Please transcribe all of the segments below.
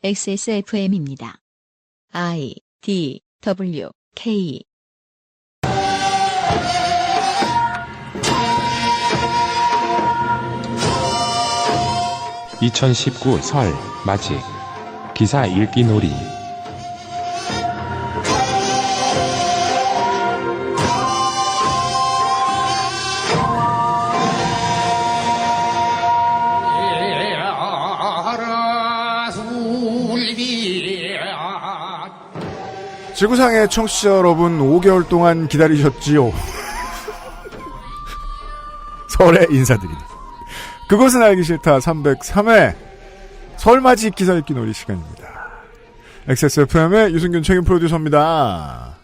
XSFM입니다. I, D, W, K. (2019) 설 맞이 기사 읽기 놀이. 지구상의 청취자 여러분, 5개월 동안 기다리셨지요. 설에 인사드립니다. 그것은 알기 싫다 303회 설맞이 기사 읽기 놀이 시간입니다. XSFM의 유승균 책임 프로듀서입니다.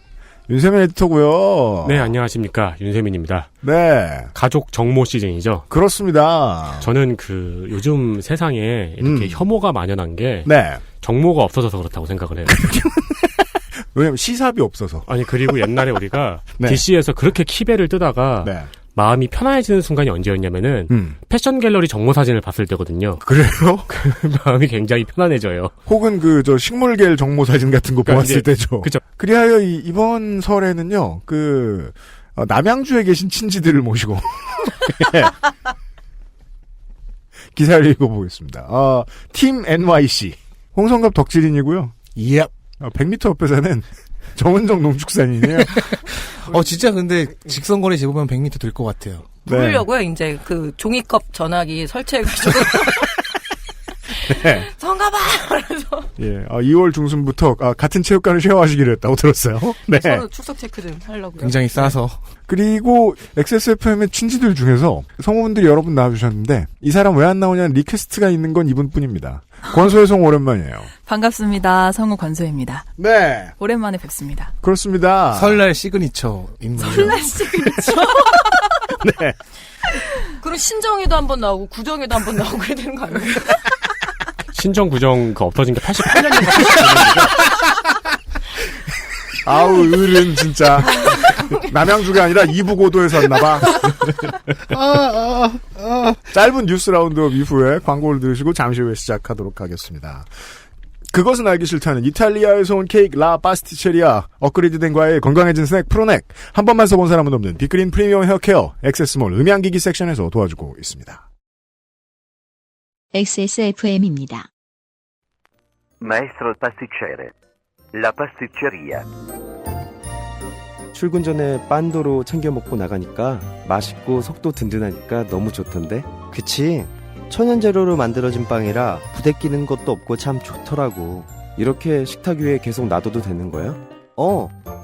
윤세민 에디터고요. 네, 안녕하십니까. 윤세민입니다. 네. 가족 정모 시즌이죠. 그렇습니다. 저는 요즘 세상에 이렇게 혐오가 만연한 게 네. 정모가 없어져서 그렇다고 생각을 해요. 왜냐면 시삽이 없어서. 아니, 그리고 옛날에 우리가 네. DC에서 그렇게 키배를 뜨다가 네. 마음이 편안해지는 순간이 언제였냐면은 패션 갤러리 정모 사진을 봤을 때거든요. 그래요? 그 마음이 굉장히 편안해져요. 혹은 식물계 정모 사진 같은 거 그러니까 보았을 때죠. 그죠. 그리하여 이번 설에는요, 남양주에 계신 친지들을 모시고 기사를 읽어보겠습니다. 팀 NYC 홍성갑 덕질인이고요. 예. 100m 옆에 사는 정은정 농축산인이에요. 진짜 근데 직선거리 재보면 100m 될 것 같아요. 부르려고요, 이제 종이컵 전화기 설치해가지고. 네. 성가봐! 그래서. 예, 2월 중순부터 같은 체육관을 쉐어하시기로 했다고 들었어요. 네. 서로 출석 체크 좀 하려고요. 굉장히 싸서. 그리고 XSFM의 친지들 중에서 성우분들이 여러 분 나와주셨는데 이 사람 왜 안 나오냐는 리퀘스트가 있는 건 이분뿐입니다. 권소혜 성우 오랜만이에요. 반갑습니다. 성우 권소혜입니다. 네. 오랜만에 뵙습니다. 그렇습니다. 설날 시그니처 인물이요. 설날 시그니처. 네. 그럼 신정에도 한번 나오고 구정에도 한번 나오고 그래야 되는 거 아니에요? 신정 구정 없어진 게 88년인가 89년인가. 아우, 을은 진짜 남양주가 아니라 이부고도에서 왔나봐. 짧은 뉴스 라운드업 이후에 광고를 들으시고 잠시 후에 시작하도록 하겠습니다. 그것은 알기 싫다는 이탈리아에서 온 케이크 라 파스티체리아, 업그레이드된 과일 건강해진 스낵 프로넥, 한 번만 써본 사람은 없는 빅그린 프리미엄 헤어케어 엑세스몰 음향기기 섹션에서 도와주고 있습니다. XSFM입니다. Maestro il pasticcere. La pasticceria. 출근 전에 빤도로 챙겨 먹고 나가니까 맛있고 속도 든든하니까 너무 좋던데? 그치? 천연 재료로 만들어진 빵이라 부대끼는 것도 없고 참 좋더라고. 이렇게 식탁 위에 계속 놔둬도 되는 거야?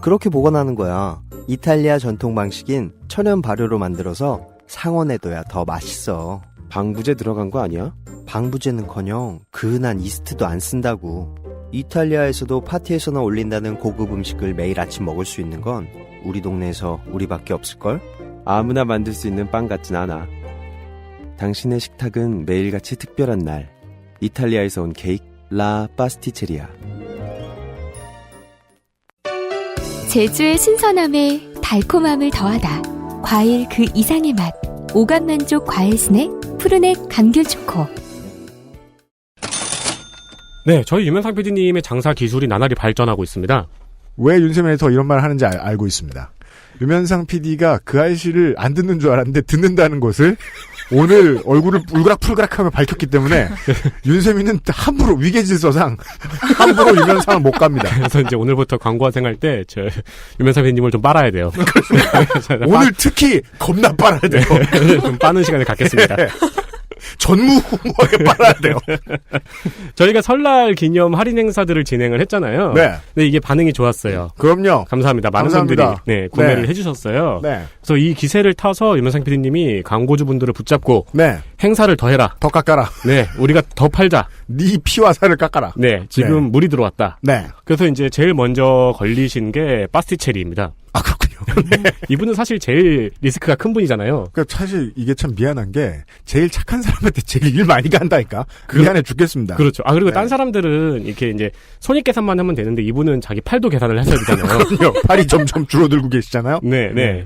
그렇게 보관하는 거야. 이탈리아 전통 방식인 천연 발효로 만들어서 상온에둬야 더 맛있어. 방부제 들어간 거 아니야? 방부제는커녕 그은한 이스트도 안 쓴다고. 이탈리아에서도 파티에서나 올린다는 고급 음식을 매일 아침 먹을 수 있는 건 우리 동네에서 우리밖에 없을걸? 아무나 만들 수 있는 빵 같진 않아. 당신의 식탁은 매일같이 특별한 날. 이탈리아에서 온 케이크 라 파스티체리아. 제주의 신선함에 달콤함을 더하다. 과일 그 이상의 맛. 오감만족 과일 스낵 푸르넥 감귤 초코. 네, 저희 유명상 PD님의 장사 기술이 나날이 발전하고 있습니다. 왜 윤세민 에디터 이런 말 하는지 알고 있습니다. 유면상 PD가 그 아이씨를 안 듣는 줄 알았는데 듣는다는 것을 오늘 얼굴을 울그락풀그락하며 밝혔기 때문에 윤세민은 함부로 위계질서상 함부로 유면상을 못 갑니다. 그래서 이제 오늘부터 광고화 생할 때 유면상 PD님을 좀 빨아야 돼요. 오늘 특히 겁나 빨아야 돼요. 좀 빠는 시간을 갖겠습니다. 전무후무하게 빨아야 돼요. 저희가 설날 기념 할인 행사들을 진행을 했잖아요. 네. 근데 이게 반응이 좋았어요. 그럼요. 감사합니다. 많은 감사합니다. 분들이 구매를 네. 해주셨어요. 네. 그래서 이 기세를 타서 유명상 PD님이 광고주분들을 붙잡고 네. 행사를 더 해라. 더 깎아라. 네, 우리가 더 팔자. 네 피와 살을 깎아라. 네, 지금 네. 물이 들어왔다. 네. 그래서 이제 제일 먼저 걸리신 게 파스티체리입니다. 아, 그렇군요. 네. 이분은 사실 제일 리스크가 큰 분이잖아요. 그러니까 사실 이게 참 미안한 게 제일 착한 사람한테 제일 일 많이 간다니까. 미안해 죽겠습니다. 그렇죠. 그리고 네. 딴 사람들은 이렇게 이제 손익 계산만 하면 되는데 이분은 자기 팔도 계산을 했어야 되잖아요. 그럼요. 팔이 점점 줄어들고 계시잖아요. 네.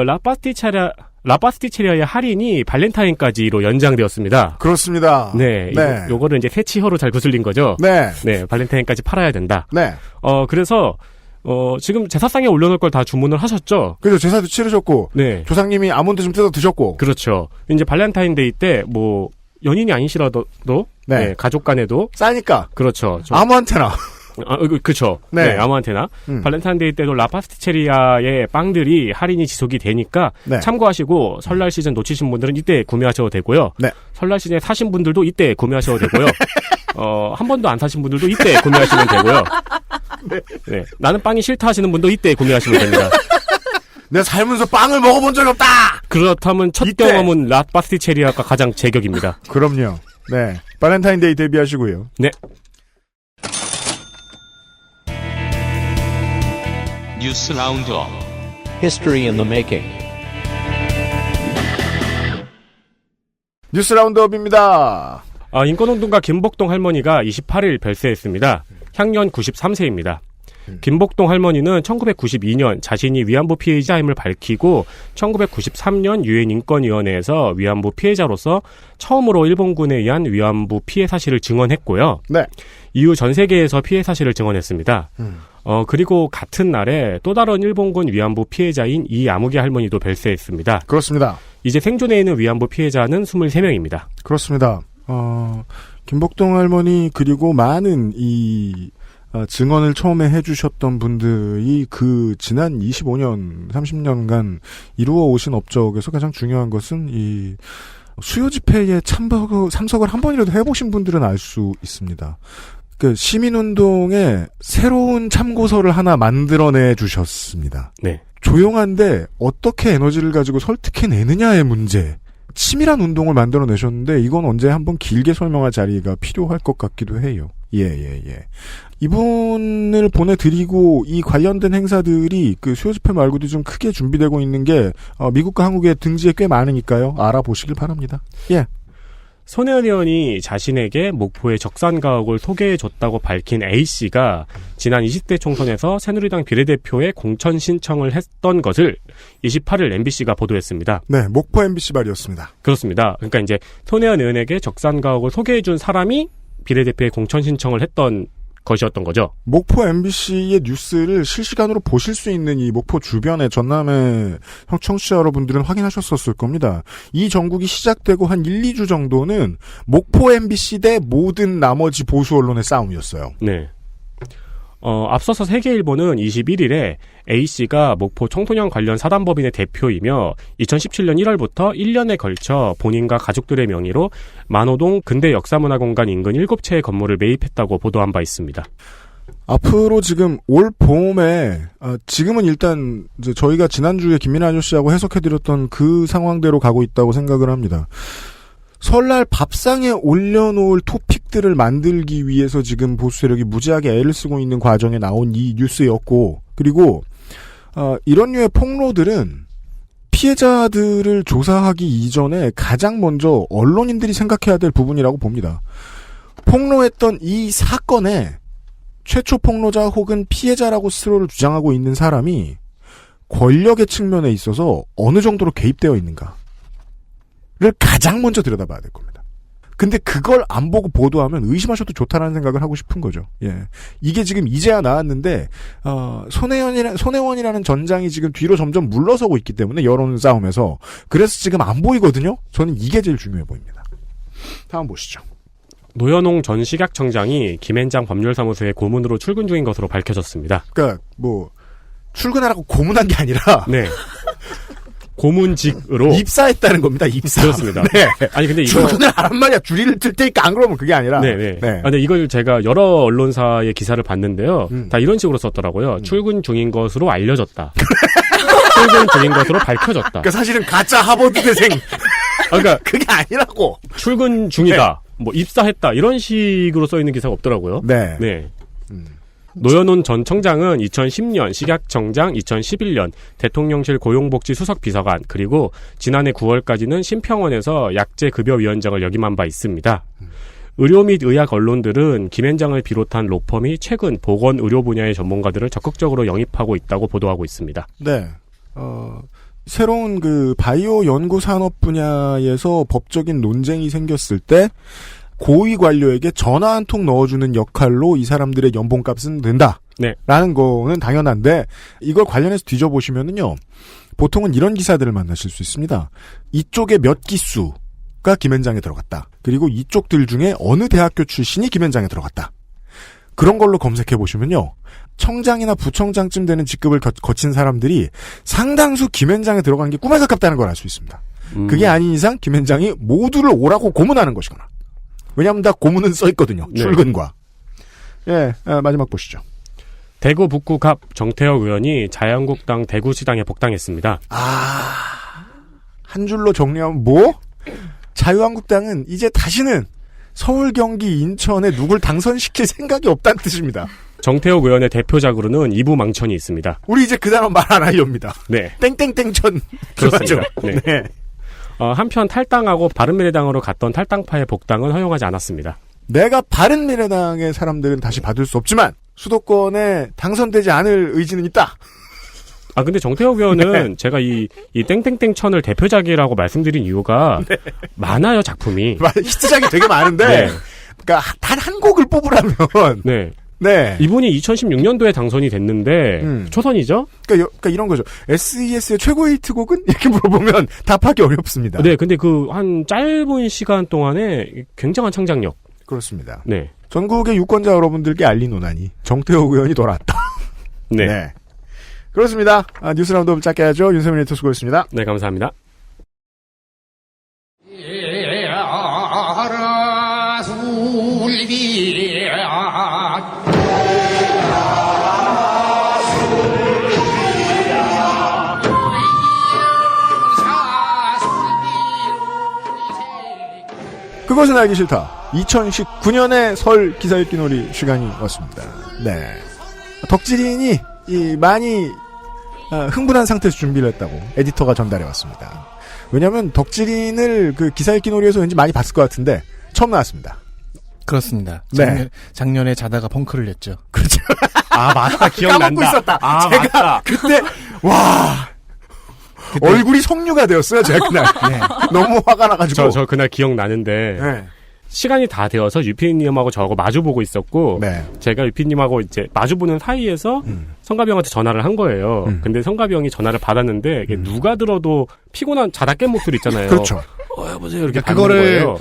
라파스티체리아 라파스티체리아의 할인이 발렌타인까지로 연장되었습니다. 그렇습니다. 네. 네. 요거를 이제 새치허로 잘 구슬린 거죠. 네. 네. 발렌타인까지 팔아야 된다. 네. 그래서 지금 제사상에 올려놓을 걸 다 주문을 하셨죠? 그래서 제사도 치르셨고, 네. 조상님이 아몬드 좀 뜯어 드셨고. 그렇죠. 이제 발렌타인데이 때, 연인이 아니시라도, 네. 네, 가족 간에도. 싸니까. 그렇죠. 아무한테나. 그쵸. 네. 네, 아무한테나. 발렌타인데이 때도 라파스티체리아의 빵들이 할인이 지속이 되니까. 네. 참고하시고, 설날 시즌 놓치신 분들은 이때 구매하셔도 되고요. 네. 설날 시즌에 사신 분들도 이때 구매하셔도 되고요. 한 번도 안 사신 분들도 이때 구매하시면 되고요. 네. 나는 빵이 싫다 하시는 분도 이때 구매하시면 됩니다. 내가 살면서 빵을 먹어본 적이 없다! 그렇다면 첫 이때. 경험은 라파스티체리아가 가장 제격입니다. 그럼요. 네. 발렌타인데이 대비하시고요. 네. 뉴스 라운드업 History in the Making. 뉴스 라운드업입니다. 인권운동가 김복동 할머니가 28일 별세했습니다. 향년 93세입니다. 김복동 할머니는 1992년 자신이 위안부 피해자임을 밝히고 1993년 유엔 인권위원회에서 위안부 피해자로서 처음으로 일본군에 의한 위안부 피해 사실을 증언했고요. 네. 이후 전 세계에서 피해 사실을 증언했습니다. 그리고 같은 날에 또 다른 일본군 위안부 피해자인 이아무개 할머니도 별세했습니다. 그렇습니다. 이제 생존해 있는 위안부 피해자는 23명입니다. 그렇습니다. 김복동 할머니 그리고 많은 증언을 처음에 해주셨던 분들이 지난 25년, 30년간 이루어 오신 업적에서 가장 중요한 것은 수요 집회에 참석을 한 번이라도 해보신 분들은 알 수 있습니다. 시민운동에 새로운 참고서를 하나 만들어내 주셨습니다. 네. 조용한데 어떻게 에너지를 가지고 설득해내느냐의 문제. 치밀한 운동을 만들어내셨는데 이건 언제 한번 길게 설명할 자리가 필요할 것 같기도 해요. 예. 이분을 보내드리고 이 관련된 행사들이 수요 집회 말고도 좀 크게 준비되고 있는 게 미국과 한국의 등지에 꽤 많으니까요. 알아보시길 바랍니다. 예. 손혜원 의원이 자신에게 목포의 적산가옥을 소개해줬다고 밝힌 A씨가 지난 20대 총선에서 새누리당 비례대표에 공천 신청을 했던 것을 28일 MBC가 보도했습니다. 네, 목포 MBC 말이었습니다. 그렇습니다. 그러니까 이제 손혜원 의원에게 적산가옥을 소개해준 사람이 비례대표에 공천 신청을 했던 것이었던 거죠. 목포 MBC의 뉴스를 실시간으로 보실 수 있는 이 목포 주변의 전남의 청취자 여러분들은 확인하셨었을 겁니다. 이 정국이 시작되고 한 1, 2주 정도는 목포 MBC 대 모든 나머지 보수 언론의 싸움이었어요. 네. 앞서서 세계일보는 21일에 A씨가 목포 청소년 관련 사단법인의 대표이며 2017년 1월부터 1년에 걸쳐 본인과 가족들의 명의로 만호동 근대역사문화공간 인근 7채의 건물을 매입했다고 보도한 바 있습니다. 앞으로 지금 올 봄에 지금은 일단 이제 저희가 지난주에 김민아 아저씨하고 해석해드렸던 그 상황대로 가고 있다고 생각을 합니다. 설날 밥상에 올려놓을 토픽들을 만들기 위해서 지금 보수 세력이 무지하게 애를 쓰고 있는 과정에 나온 이 뉴스였고, 그리고 이런 류의 폭로들은 피해자들을 조사하기 이전에 가장 먼저 언론인들이 생각해야 될 부분이라고 봅니다. 폭로했던 이 사건에 최초 폭로자 혹은 피해자라고 스스로를 주장하고 있는 사람이 권력의 측면에 있어서 어느 정도로 개입되어 있는가 를 가장 먼저 들여다봐야 될 겁니다. 근데 그걸 안 보고 보도하면 의심하셔도 좋다라는 생각을 하고 싶은 거죠. 예. 이게 지금 이제야 나왔는데, 손혜원이라는 전장이 지금 뒤로 점점 물러서고 있기 때문에 여론 싸움에서. 그래서 지금 안 보이거든요? 저는 이게 제일 중요해 보입니다. 다음 보시죠. 노현홍 전 식약청장이 김앤장 법률사무소의 고문으로 출근 중인 것으로 밝혀졌습니다. 그러니까 출근하라고 고문한 게 아니라. 네. 고문직으로 입사했다는 겁니다. 입사. 그렇습니다. 네. 아니 근데 출근을 하란 말이야. 줄이를 틀 테니까 안 그러면 그게 아니라. 네네. 네. 근데 이걸 제가 여러 언론사의 기사를 봤는데요. 다 이런 식으로 썼더라고요. 출근 중인 것으로 알려졌다. 출근 중인 것으로 밝혀졌다. 그러니까 사실은 가짜 하버드대생. 그러니까 그게 아니라고. 출근 중이다. 입사했다. 이런 식으로 써 있는 기사가 없더라고요. 네. 네. 노현훈 전 청장은 2010년 식약청장, 2011년 대통령실 고용복지 수석비서관, 그리고 지난해 9월까지는 심평원에서 약제급여위원장을 역임한 바 있습니다. 의료 및 의학 언론들은 김앤장을 비롯한 로펌이 최근 보건 의료 분야의 전문가들을 적극적으로 영입하고 있다고 보도하고 있습니다. 네. 새로운 그 바이오 연구 산업 분야에서 법적인 논쟁이 생겼을 때 고위 관료에게 전화 한 통 넣어주는 역할로 이 사람들의 연봉값은 된다. 네. 라는 거는 당연한데 이걸 관련해서 뒤져보시면은요. 보통은 이런 기사들을 만나실 수 있습니다. 이쪽에 몇 기수가 김현장에 들어갔다. 그리고 이쪽들 중에 어느 대학교 출신이 김현장에 들어갔다. 그런 걸로 검색해보시면요. 청장이나 부청장쯤 되는 직급을 거친 사람들이 상당수 김현장에 들어간 게 꿈에 가깝다는 걸 알 수 있습니다. 그게 아닌 이상 김현장이 모두를 오라고 고문하는 것이거나. 왜냐하면 다 고문은 써있거든요. 네. 출근과. 예, 마지막 보시죠. 대구 북구 갑 정태혁 의원이 자유한국당 대구시당에 복당했습니다. 한 줄로 정리하면 뭐? 자유한국당은 이제 다시는 서울, 경기, 인천에 누굴 당선시킬 생각이 없다는 뜻입니다. 정태혁 의원의 대표작으로는 이부망천이 있습니다. 우리 이제 그 단어 말 안 하렵니다. 네. 땡땡땡천. 그렇습니다. 네. 네. 한편 탈당하고 바른미래당으로 갔던 탈당파의 복당은 허용하지 않았습니다. 내가 바른미래당의 사람들은 다시 받을 수 없지만 수도권에 당선되지 않을 의지는 있다. 근데 정태혁 의원은 네. 제가 이 땡땡땡천을 대표작이라고 말씀드린 이유가 네. 많아요, 작품이. 히트작이 되게 많은데, 네. 그러니까 단 한 곡을 뽑으라면, 네. 네. 이분이 2016년도에 당선이 됐는데 초선이죠? 그러니까 이런 거죠. SES의 최고의 히트곡은 이렇게 물어보면 답하기 어렵습니다. 네, 근데 그 한 짧은 시간 동안에 굉장한 창작력. 그렇습니다. 네. 전국의 유권자 여러분들께 알리노나니 정태호 의원이 돌아왔다. 네. 네. 그렇습니다. 뉴스 라운드업 짧게 하죠. 윤세민 에디터 수고했습니다. 네, 감사합니다. 그것은 알기 싫다. 2019년의 설 기사 읽기 놀이 시간이 왔습니다. 네. 덕질인이 많이 흥분한 상태에서 준비를 했다고 에디터가 전달해 왔습니다. 왜냐하면 덕질인을 그 기사 읽기 놀이에서 왠지 많이 봤을 것 같은데 처음 나왔습니다. 그렇습니다. 네. 작년에 자다가 펑크를 냈죠. 그렇죠. 맞다. 기억난다. 까먹고 있었다. 제가 맞다. 그때 얼굴이 석류가 되었어요. 제가 그날. 네. 너무 화가 나가지고. 저 그날 기억나는데 네. 시간이 다 되어서 유피님하고 저하고 마주보고 있었고 네. 제가 유피님하고 이제 마주보는 사이에서 성가비 형한테 전화를 한 거예요. 근데 성가비 형이 전화를 받았는데 이게 누가 들어도 피곤한 자다 깬 목소리 있잖아요. 그렇죠. 여보세요 이렇게 그러니까 받는 그거를 거예요.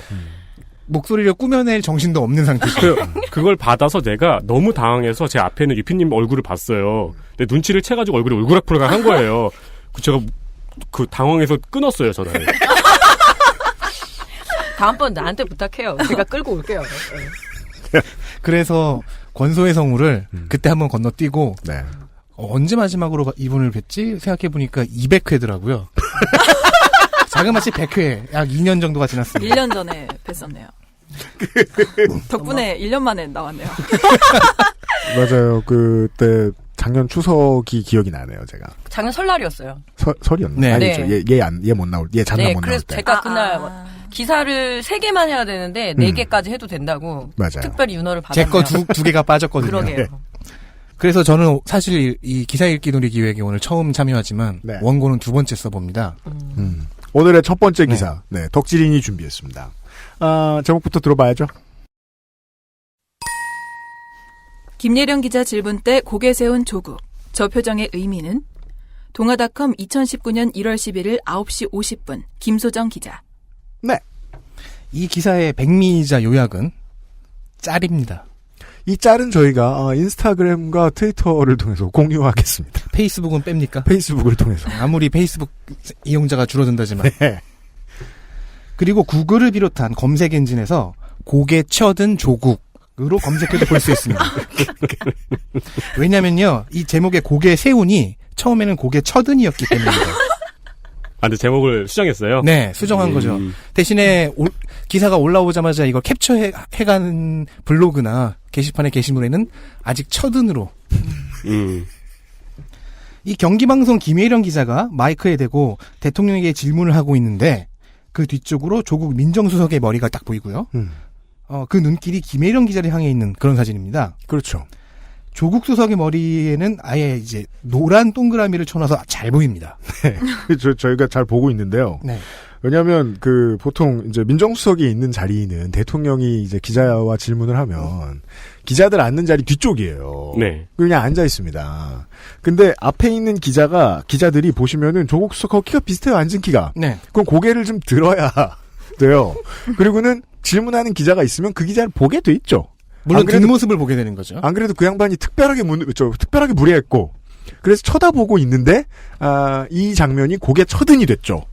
목소리를 꾸며낼 정신도 없는 상태죠. 그걸 받아서 내가 너무 당황해서 제 앞에 있는 유피님 얼굴을 봤어요. 근데 눈치를 채가지고 얼굴이 울그락불그락 한 거예요. 제가 그 당황해서 끊었어요 전화를. 다음번 나한테 부탁해요. 제가 끌고 올게요. 그래서 권소의 성우를 그때 한번 건너뛰고 네. 언제 마지막으로 이분을 뵀지 생각해보니까 200회더라고요. 자그마치 100회, 약 2년 정도가 지났습니다. 1년 전에 뵀었네요. 덕분에 1년 만에 나왔네요. 맞아요. 그때 작년 추석이 기억이 나네요. 제가. 작년 설날이었어요. 설이었나? 네. 아니죠. 네. 얘 못 나올. 얘 잠깐 네, 못 나올 그래서 때. 제가 그날 기사를 3개만 해야 되는데 4개까지 해도 된다고 맞아요. 특별히 윤허를 받았어요. 제 거 두 개가 빠졌거든요. 그러게요. 그래서 저는 사실 이 기사 읽기 놀이 기획에 오늘 처음 참여하지만 네. 원고는 2번째 써봅니다. 오늘의 첫 번째 기사. 네. 덕질인이 준비했습니다. 제목부터 들어봐야죠. 김예령 기자 질문 때 고개 세운 조국. 저 표정의 의미는? 동아닷컴 2019년 1월 11일 9시 50분. 김소정 기자. 네. 이 기사의 백미이자 요약은 짤입니다. 이 짤은 저희가 인스타그램과 트위터를 통해서 공유하겠습니다. 페이스북은 뺍니까? 페이스북을 통해서. 아무리 페이스북 이용자가 줄어든다지만. 네. 그리고 구글을 비롯한 검색 엔진에서 고개 쳐든 조국으로 검색해도 볼 수 있습니다. 왜냐면요, 이 제목의 고개 세운이 처음에는 고개 쳐든이었기 때문입니다. 근데 제목을 수정했어요? 네, 수정한 거죠. 대신에 기사가 올라오자마자 이걸 캡처해가는 블로그나 게시판의 게시물에는 아직 쳐든으로. 이 경기방송 김예령 기자가 마이크에 대고 대통령에게 질문을 하고 있는데 그 뒤쪽으로 조국 민정수석의 머리가 딱 보이고요. 그 눈길이 김예령 기자를 향해 있는 그런 사진입니다. 그렇죠. 조국 수석의 머리에는 아예 이제 노란 동그라미를 쳐놔서 잘 보입니다. 네. 저희가 잘 보고 있는데요. 네. 왜냐하면 보통 이제 민정수석이 있는 자리는 대통령이 이제 기자와 질문을 하면 기자들 앉는 자리 뒤쪽이에요. 네. 그냥 앉아 있습니다. 근데 앞에 있는 기자들이 보시면은 조국 수석하고 키가 비슷해요. 앉은 키가. 네. 그럼 고개를 좀 들어야 돼요. 그리고는 질문하는 기자가 있으면 그 기자를 보게 돼 있죠. 물론 뒷모습을 보게 되는 거죠. 안 그래도 그 양반이 특별하게 무례했고 그래서 쳐다보고 있는데 이 장면이 고개 처든이 됐죠.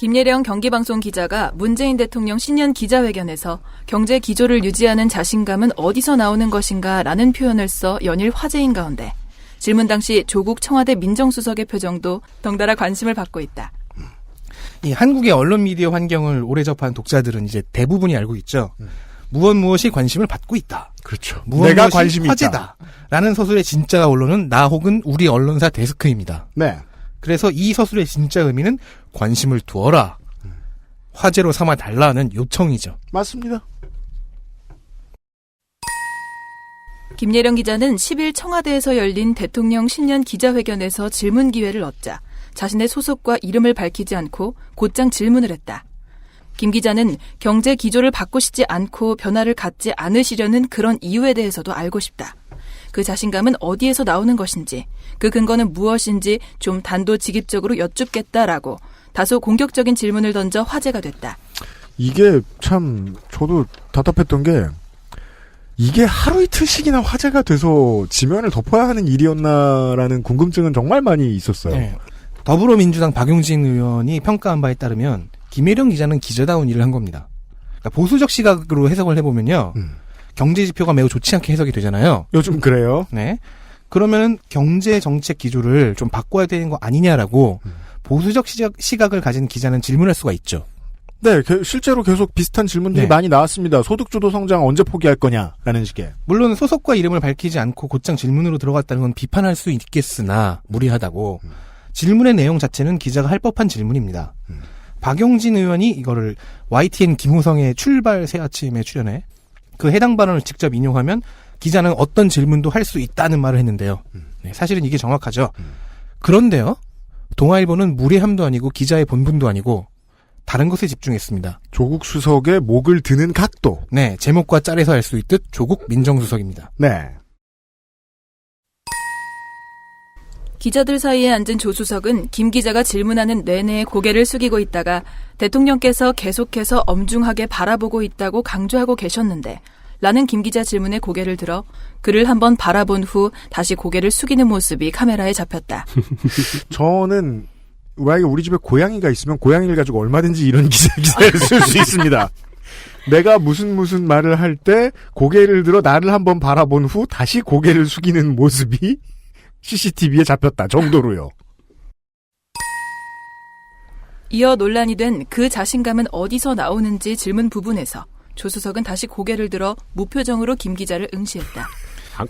김예령 경기방송 기자가 문재인 대통령 신년 기자회견에서 경제 기조를 유지하는 자신감은 어디서 나오는 것인가 라는 표현을 써 연일 화제인 가운데 질문 당시 조국 청와대 민정수석의 표정도 덩달아 관심을 받고 있다. 이 한국의 언론 미디어 환경을 오래 접한 독자들은 이제 대부분이 알고 있죠. 무엇이 관심을 받고 있다. 그렇죠. 내가 관심이 화제다. 라는 서술의 진짜 언론은 나 혹은 우리 언론사 데스크입니다. 네. 그래서 이 서술의 진짜 의미는 관심을 두어라. 화제로 삼아달라는 요청이죠. 맞습니다. 김예령 기자는 10일 청와대에서 열린 대통령 신년 기자회견에서 질문 기회를 얻자 자신의 소속과 이름을 밝히지 않고 곧장 질문을 했다. 김 기자는 경제 기조를 바꾸시지 않고 변화를 갖지 않으시려는 그런 이유에 대해서도 알고 싶다. 그 자신감은 어디에서 나오는 것인지, 그 근거는 무엇인지 좀 단도직입적으로 여쭙겠다라고 다소 공격적인 질문을 던져 화제가 됐다. 이게 참 저도 답답했던 게 이게 하루 이틀씩이나 화제가 돼서 지면을 덮어야 하는 일이었나라는 궁금증은 정말 많이 있었어요. 네. 더불어민주당 박용진 의원이 평가한 바에 따르면 김예령 기자는 기자다운 일을 한 겁니다. 그러니까 보수적 시각으로 해석을 해보면요. 경제 지표가 매우 좋지 않게 해석이 되잖아요. 요즘 그래요. 네. 그러면은 경제 정책 기조를 좀 바꿔야 되는 거 아니냐라고 보수적 시각을 가진 기자는 질문할 수가 있죠. 네, 실제로 계속 비슷한 질문들이 많이 나왔습니다. 소득주도 성장 언제 포기할 거냐라는 식의. 물론 소속과 이름을 밝히지 않고 곧장 질문으로 들어갔다는 건 비판할 수 있겠으나 무리하다고 질문의 내용 자체는 기자가 할 법한 질문입니다. 박용진 의원이 이거를 YTN 김호성의 출발 새 아침에 출연해 그 해당 발언을 직접 인용하면 기자는 어떤 질문도 할 수 있다는 말을 했는데요. 네, 사실은 이게 정확하죠. 그런데요. 동아일보는 무례함도 아니고 기자의 본분도 아니고 다른 것에 집중했습니다. 조국 수석의 목을 드는 각도. 네, 제목과 짤에서 알 수 있듯 조국 민정수석입니다. 네. 기자들 사이에 앉은 조 수석은 김 기자가 질문하는 내내 고개를 숙이고 있다가 대통령께서 계속해서 엄중하게 바라보고 있다고 강조하고 계셨는데 라는 김 기자 질문에 고개를 들어 그를 한번 바라본 후 다시 고개를 숙이는 모습이 카메라에 잡혔다. 저는 만약에 우리 집에 고양이가 있으면 고양이를 가지고 얼마든지 이런 기사를 쓸 수 있습니다. 내가 무슨 말을 할 때 고개를 들어 나를 한번 바라본 후 다시 고개를 숙이는 모습이 CCTV에 잡혔다 정도로요. 이어 논란이 된 그 자신감은 어디서 나오는지 질문 부분에서 조 수석은 다시 고개를 들어 무표정으로 김 기자를 응시했다.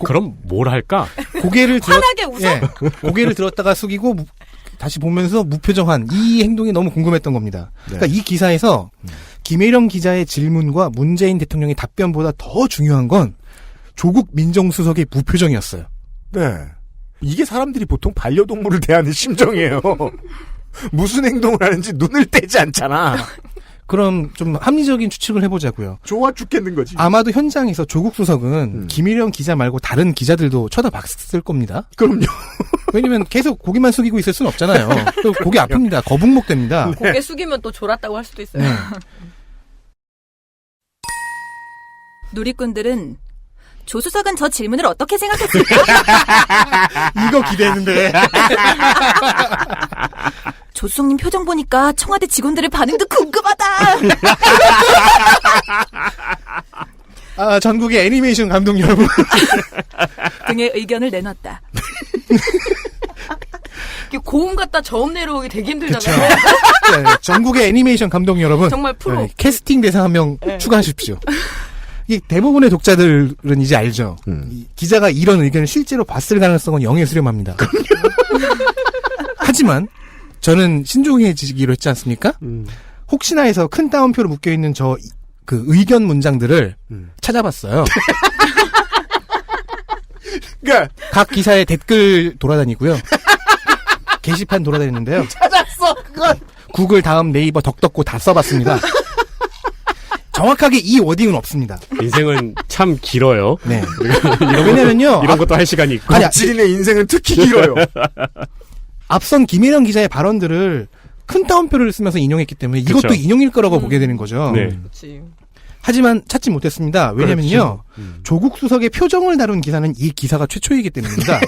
그럼 뭘 할까? 고개를 환하게 웃어? 고개를 들었다가 숙이고 다시 보면서 무표정한 이 행동이 너무 궁금했던 겁니다. 그러니까 이 기사에서 김예령 기자의 질문과 문재인 대통령의 답변보다 더 중요한 건 조국 민정수석의 무표정이었어요. 네. 이게 사람들이 보통 반려동물을 대하는 심정이에요. 무슨 행동을 하는지 눈을 떼지 않잖아. 그럼 좀 합리적인 추측을 해보자고요. 좋아 죽겠는 거지. 아마도 현장에서 조국 수석은 김일영 기자 말고 다른 기자들도 쳐다봤을 겁니다. 그럼요. 왜냐면 계속 고개만 숙이고 있을 수는 없잖아요. 또 고개 아픕니다. 거북목 됩니다. 고개 숙이면 또 졸았다고 할 수도 있어요. 네. 누리꾼들은 조 수석은 저 질문을 어떻게 생각했을까? 이거 기대했는데. 조 수석님 표정 보니까 청와대 직원들의 반응도 궁금하다. 아, 전국의 애니메이션 감독 여러분. 등의 의견을 내놨다. 고음 갔다 저음 내려오기 되게 힘들잖아요. 네, 전국의 애니메이션 감독 여러분. 정말 프로. 네, 캐스팅 대상 한 명 추가하십시오. 이 대부분의 독자들은 이제 알죠. 이 기자가 이런 의견을 실제로 봤을 가능성은 영에 수렴합니다. 하지만 저는 신중해지기로 했지 않습니까? 혹시나 해서 큰 따옴표로 묶여있는 그 의견 문장들을 찾아봤어요. 그러니까 각 기사에 댓글 돌아다니고요. 게시판 돌아다니는데요. 찾았어 그건. 구글 다음 네이버 덕덕고 다 써봤습니다. 정확하게 이 워딩은 없습니다. 인생은 참 길어요. 네. 왜냐면요. 이런 것도 할 시간이 있고. 덕질인의 인생은 특히 길어요. 앞선 김혜령 기자의 발언들을 큰 따옴표를 쓰면서 인용했기 때문에 이것도 그쵸. 인용일 거라고 보게 되는 거죠. 네. 그치. 하지만 찾지 못했습니다. 왜냐면요. 그렇죠. 조국 수석의 표정을 다룬 기사는 이 기사가 최초이기 때문입니다.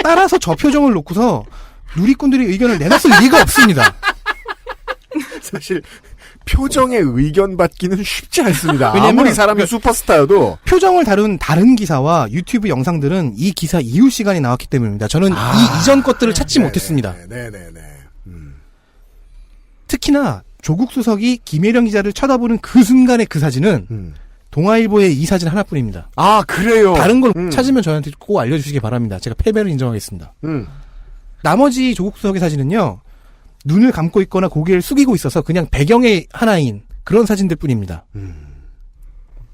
따라서 저 표정을 놓고서 누리꾼들이 의견을 내놨을 리가 없습니다. 사실 표정의 의견 받기는 쉽지 않습니다. 왜냐면 아무리 사람이 슈퍼스타여도 표정을 다룬 다른 기사와 유튜브 영상들은 이 기사 이후 시간에 나왔기 때문입니다. 저는 이 이전 것들을 찾지 못했습니다. 네네네. 특히나 조국 수석이 김혜령 기자를 쳐다보는 그 순간의 그 사진은 동아일보의 이 사진 하나뿐입니다. 아 그래요? 다른 걸 찾으면 저한테 꼭 알려주시기 바랍니다. 제가 패배를 인정하겠습니다. 나머지 조국 수석의 사진은요. 눈을 감고 있거나 고개를 숙이고 있어서 그냥 배경의 하나인 그런 사진들 뿐입니다.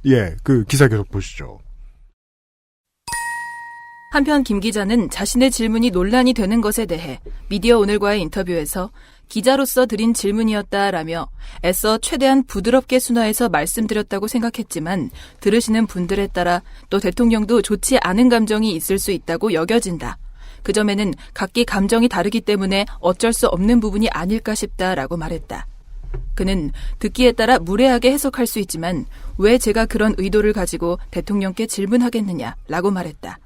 예, 그 기사 계속 보시죠. 한편 김 기자는 자신의 질문이 논란이 되는 것에 대해 미디어 오늘과의 인터뷰에서 기자로서 드린 질문이었다라며 애써 최대한 부드럽게 순화해서 말씀드렸다고 생각했지만 들으시는 분들에 따라 또 대통령도 좋지 않은 감정이 있을 수 있다고 여겨진다. 그 점에는 각기 감정이 다르기 때문에 어쩔 수 없는 부분이 아닐까 싶다라고 말했다. 그는 듣기에 따라 무례하게 해석할 수 있지만 왜 제가 그런 의도를 가지고 대통령께 질문하겠느냐라고 말했다.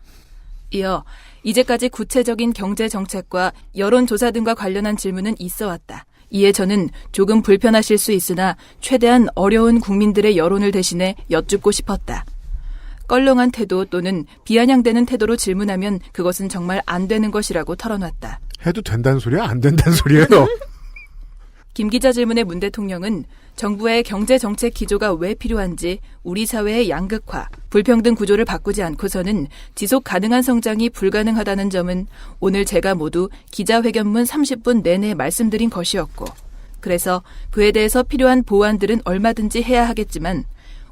이어 이제까지 구체적인 경제 정책과 여론조사 등과 관련한 질문은 있어왔다. 이에 저는 조금 불편하실 수 있으나 최대한 어려운 국민들의 여론을 대신해 여쭙고 싶었다. 껄렁한 태도 또는 비아냥대는 태도로 질문하면 그것은 정말 안 되는 것이라고 털어놨다. 해도 된다는 소리야? 안 된다는 소리예요? 김 기자 질문에 문 대통령은 정부의 경제정책 기조가 왜 필요한지 우리 사회의 양극화, 불평등 구조를 바꾸지 않고서는 지속 가능한 성장이 불가능하다는 점은 오늘 제가 모두 기자회견문 30분 내내 말씀드린 것이었고 그래서 그에 대해서 필요한 보완들은 얼마든지 해야 하겠지만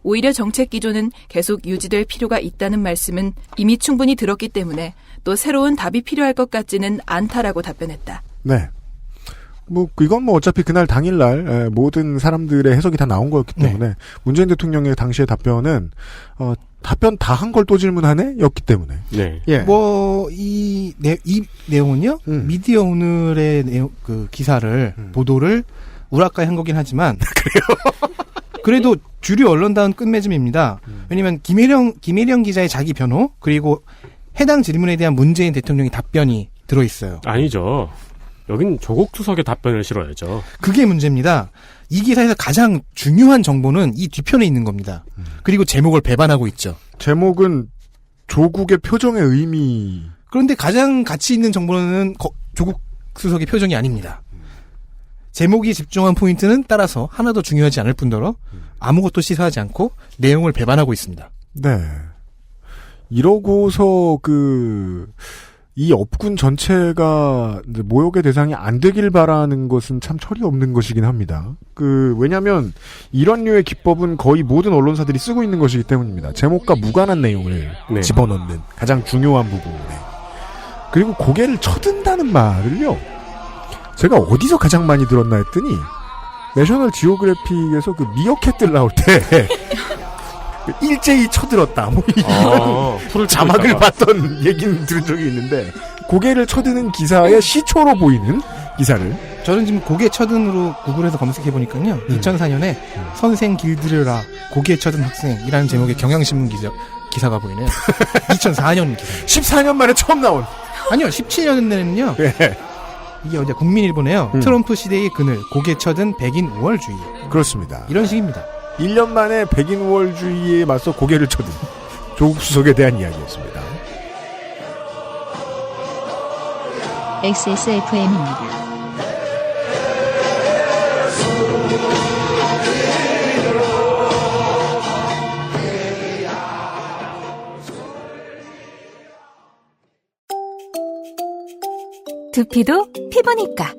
오히려 정책 기조는 계속 유지될 필요가 있다는 말씀은 이미 충분히 들었기 때문에 또 새로운 답이 필요할 것 같지는 않다라고 답변했다. 네. 이건 어차피 그날 당일날 모든 사람들의 해석이 다 나온 거였기 때문에 문재인 대통령의 당시의 답변은 답변 다 한 걸 또 질문하네? 였기 때문에. 네. 예. 이 내용은요, 미디어 오늘의 내용, 그 기사를, 보도를 우라카이 한 거긴 하지만. 그래요? 그래도 주류 언론다운 끝맺음입니다. 왜냐면 김혜령 기자의 자기 변호, 그리고 해당 질문에 대한 문재인 대통령의 답변이 들어있어요. 아니죠. 여긴 조국 수석의 답변을 실어야죠. 그게 문제입니다. 이 기사에서 가장 중요한 정보는 이 뒤편에 있는 겁니다. 그리고 제목을 배반하고 있죠. 제목은 조국의 표정의 의미. 그런데 가장 가치 있는 정보는 조국 수석의 표정이 아닙니다. 제목이 집중한 포인트는 따라서 하나도 중요하지 않을 뿐더러 아무것도 시사하지 않고 내용을 배반하고 있습니다. 네. 이러고서 이 업군 전체가 모욕의 대상이 안 되길 바라는 것은 참 철이 없는 것이긴 합니다. 왜냐면 이런 류의 기법은 거의 모든 언론사들이 쓰고 있는 것이기 때문입니다. 제목과 무관한 내용을 집어넣는 가장 중요한 부분에. 그리고 고개를 쳐든다는 말을요. 제가 어디서 가장 많이 들었나 했더니 내셔널 지오그래픽에서 미어캣들 나올 때 일제히 쳐들었다. 이런 자막을 봤던 얘기는 들은 적이 있는데 고개를 쳐드는 기사의 시초로 보이는 기사를 저는 지금 고개 쳐든으로 구글에서 검색해보니까요. 2004년에 선생 길들여라 고개 쳐든 학생이라는 제목의 경향신문 기사가 보이네요. 2004년 기사. 14년 만에 처음 나온. 아니요. 17년에는요. 네. 이게 어디야? 국민일보네요. 트럼프 시대의 그늘 고개 쳐든 백인 우월주의. 그렇습니다. 이런 식입니다. 1년 만에 백인 우월주의에 맞서 고개를 쳐든 조국 수석에 대한 이야기였습니다. XSFM입니다. 두피도 피부니까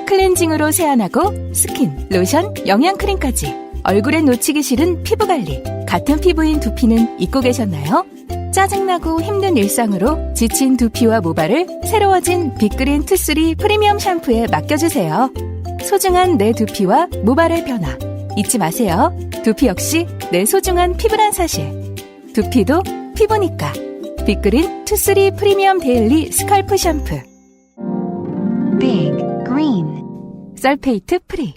클렌징으로 세안하고 스킨, 로션, 영양크림까지 얼굴에 놓치기 싫은 피부관리. 같은 피부인 두피는 잊고 계셨나요? 짜증나고 힘든 일상으로 지친 두피와 모발을 새로워진 빅그린 투쓰리 프리미엄 샴푸에 맡겨주세요. 소중한 내 두피와 모발의 변화 잊지 마세요. 두피 역시 내 소중한 피부란 사실. 두피도 피부니까. 빅그린 투쓰리 프리미엄 데일리 스칼프 샴푸. Big Green 설페이트 프리.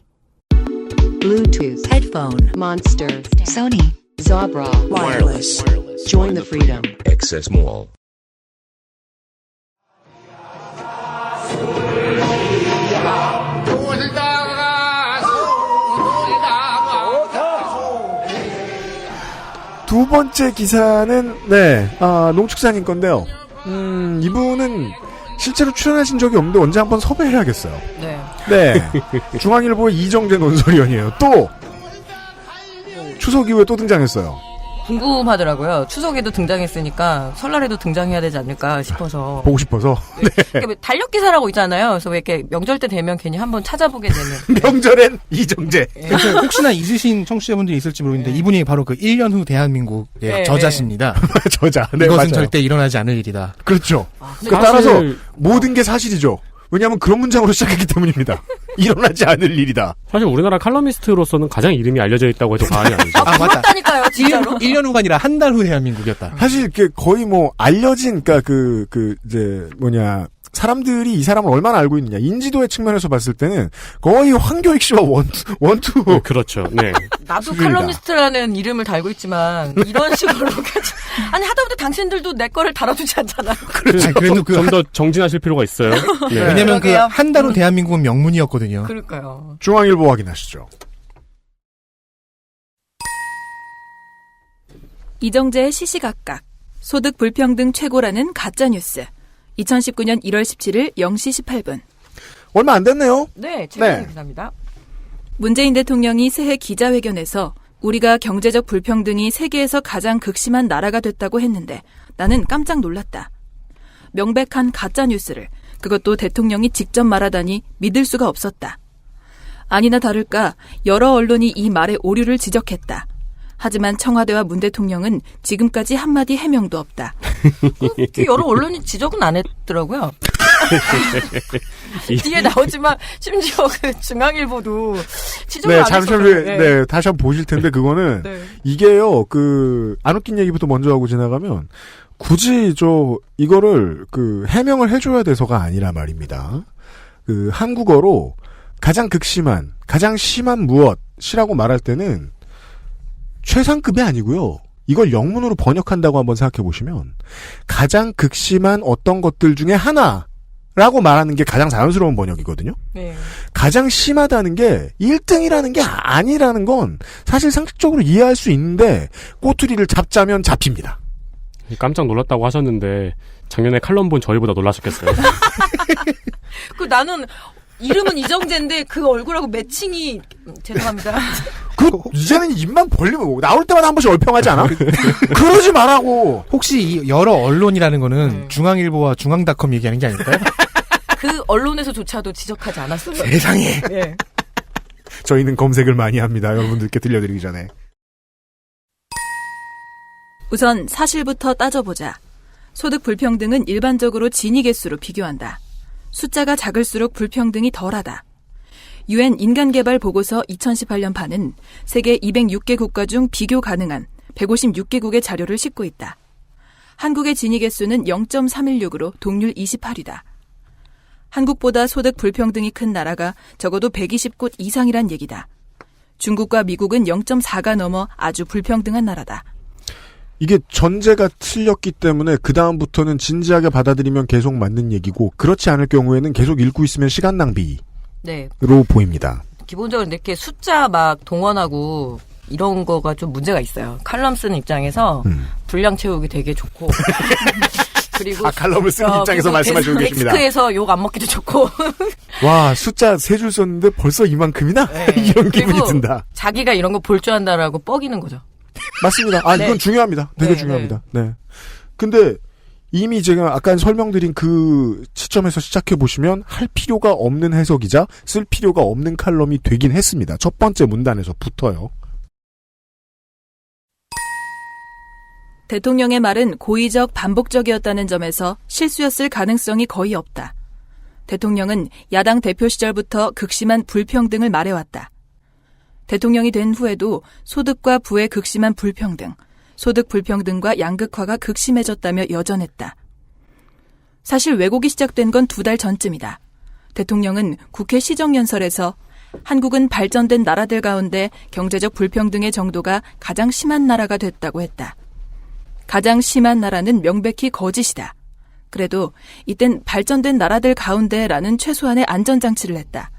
Bluetooth, headphone, Monster, Sony, Zabra, wireless. Join the freedom. Access Mall. 두 번째 기사는 농축산인 건데요. 이분은 실제로 출연하신 적이 없는데 언제 한번 섭외해야겠어요. 네. 중앙일보의 이정재 논설위원이에요. 또 추석 이후에 또 등장했어요. 궁금하더라고요. 추석에도 등장했으니까 설날에도 등장해야 되지 않을까 싶어서. 보고 싶어서. 네. 그러니까 달력 기사라고 있잖아요. 그래서 왜 이렇게 명절 때 되면 괜히 한번 찾아보게 되는. 명절엔 이정재. 그래서 혹시나 잊으신 청취자분들이 있을지 모르겠는데 이분이 바로 그 1년 후 대한민국의 저자십니다. 저자. 네, 이것은 맞아요. 절대 일어나지 않을 일이다. 그렇죠. 따라서 모든 게 사실이죠. 왜냐하면 그런 문장으로 시작했기 때문입니다. 일어나지 않을 일이다. 사실 우리나라 칼럼니스트로서는 가장 이름이 알려져 있다고 해도 과언이 아니죠. 맞다니까요, 진짜로. 1년 후가 아니라 한 달 후 대한민국이었다. 사실 거의 알려진, 사람들이 이 사람을 얼마나 알고 있느냐. 인지도의 측면에서 봤을 때는 거의 황교익 씨와 원투. 네, 그렇죠. 네. 나도 수준이다. 칼럼니스트라는 이름을 달고 있지만, 이런 식으로까지. 아니, 하다못해 당신들도 내 거를 달아두지 않잖아요. 그렇죠. 그래도 좀 더 정진하실 필요가 있어요. 네. 왜냐면 한 달 후 대한민국은 명문이었거든요. 그러니까요. 중앙일보 확인하시죠. 이정재의 시시각각. 소득 불평등 최고라는 가짜뉴스. 2019년 1월 17일 0시 18분. 얼마 안 됐네요. 네, 최근 기사입니다. 문재인 대통령이 새해 기자회견에서 우리가 경제적 불평등이 세계에서 가장 극심한 나라가 됐다고 했는데 나는 깜짝 놀랐다. 명백한 가짜뉴스를 그것도 대통령이 직접 말하다니 믿을 수가 없었다. 아니나 다를까 여러 언론이 이 말의 오류를 지적했다. 하지만 청와대와 문 대통령은 지금까지 한마디 해명도 없다. 여러 언론이 지적은 안 했더라고요. 뒤에 나오지만 심지어 중앙일보도 지적을 안 잠시 했어요. 후에 다시 한번 보실 텐데 그거는 이게요. 안 웃긴 얘기부터 먼저 하고 지나가면 굳이 이거를 해명을 해줘야 돼서가 아니라 말입니다. 한국어로 가장 극심한, 가장 심한 무엇이라고 말할 때는 최상급이 아니고요. 이걸 영문으로 번역한다고 한번 생각해 보시면 가장 극심한 어떤 것들 중에 하나라고 말하는 게 가장 자연스러운 번역이거든요. 네. 가장 심하다는 게 1등이라는 게 아니라는 건 사실 상식적으로 이해할 수 있는데 꼬투리를 잡자면 잡힙니다. 깜짝 놀랐다고 하셨는데 작년에 칼럼 본 저희보다 놀라셨겠어요. 나는 이름은 이정재인데 그 얼굴하고 매칭이 죄송합니다. 이제는 입만 벌리면 나올 때마다 한 번씩 얼평하지 않아? 그러지 말라고. 혹시 이 여러 언론이라는 거는 중앙일보와 중앙닷컴 얘기하는 게 아닐까요? 그 언론에서조차도 지적하지 않았어요. 세상에. 네. 저희는 검색을 많이 합니다. 여러분들께 들려드리기 전에. 우선 사실부터 따져보자. 소득 불평등은 일반적으로 진위 개수로 비교한다. 숫자가 작을수록 불평등이 덜하다. UN 인간개발 보고서 2018년 판은 세계 206개 국가 중 비교 가능한 156개국의 자료를 싣고 있다. 한국의 진위 개수는 0.316으로 동률 28위다. 한국보다 소득 불평등이 큰 나라가 적어도 120곳 이상이란 얘기다. 중국과 미국은 0.4가 넘어 아주 불평등한 나라다. 이게 전제가 틀렸기 때문에 그 다음부터는 진지하게 받아들이면 계속 맞는 얘기고 그렇지 않을 경우에는 계속 읽고 있으면 시간 낭비로 보입니다. 기본적으로 이렇게 숫자 막 동원하고 이런 거가 좀 문제가 있어요. 칼럼 쓰는 입장에서 분량 채우기 되게 좋고 그리고 칼럼을 쓰는 입장에서 말씀하시고 계십니다. 텍스트에서 욕 안 먹기도 좋고 와 숫자 세 줄 썼는데 벌써 이만큼이나? 이런 기분이 든다. 자기가 이런 거 볼 줄 안다라고 뻐기는 거죠. 맞습니다. 이건 중요합니다. 되게 중요합니다. 네. 근데 이미 제가 아까 설명드린 그 시점에서 시작해 보시면 할 필요가 없는 해석이자 쓸 필요가 없는 칼럼이 되긴 했습니다. 첫 번째 문단에서 붙어요. 대통령의 말은 고의적 반복적이었다는 점에서 실수였을 가능성이 거의 없다. 대통령은 야당 대표 시절부터 극심한 불평등을 말해왔다. 대통령이 된 후에도 소득과 부의 극심한 불평등, 소득 불평등과 양극화가 극심해졌다며 여전했다. 사실 왜곡이 시작된 건 2달 전쯤이다. 대통령은 국회 시정연설에서 한국은 발전된 나라들 가운데 경제적 불평등의 정도가 가장 심한 나라가 됐다고 했다. 가장 심한 나라는 명백히 거짓이다. 그래도 이땐 발전된 나라들 가운데라는 최소한의 안전장치를 했다.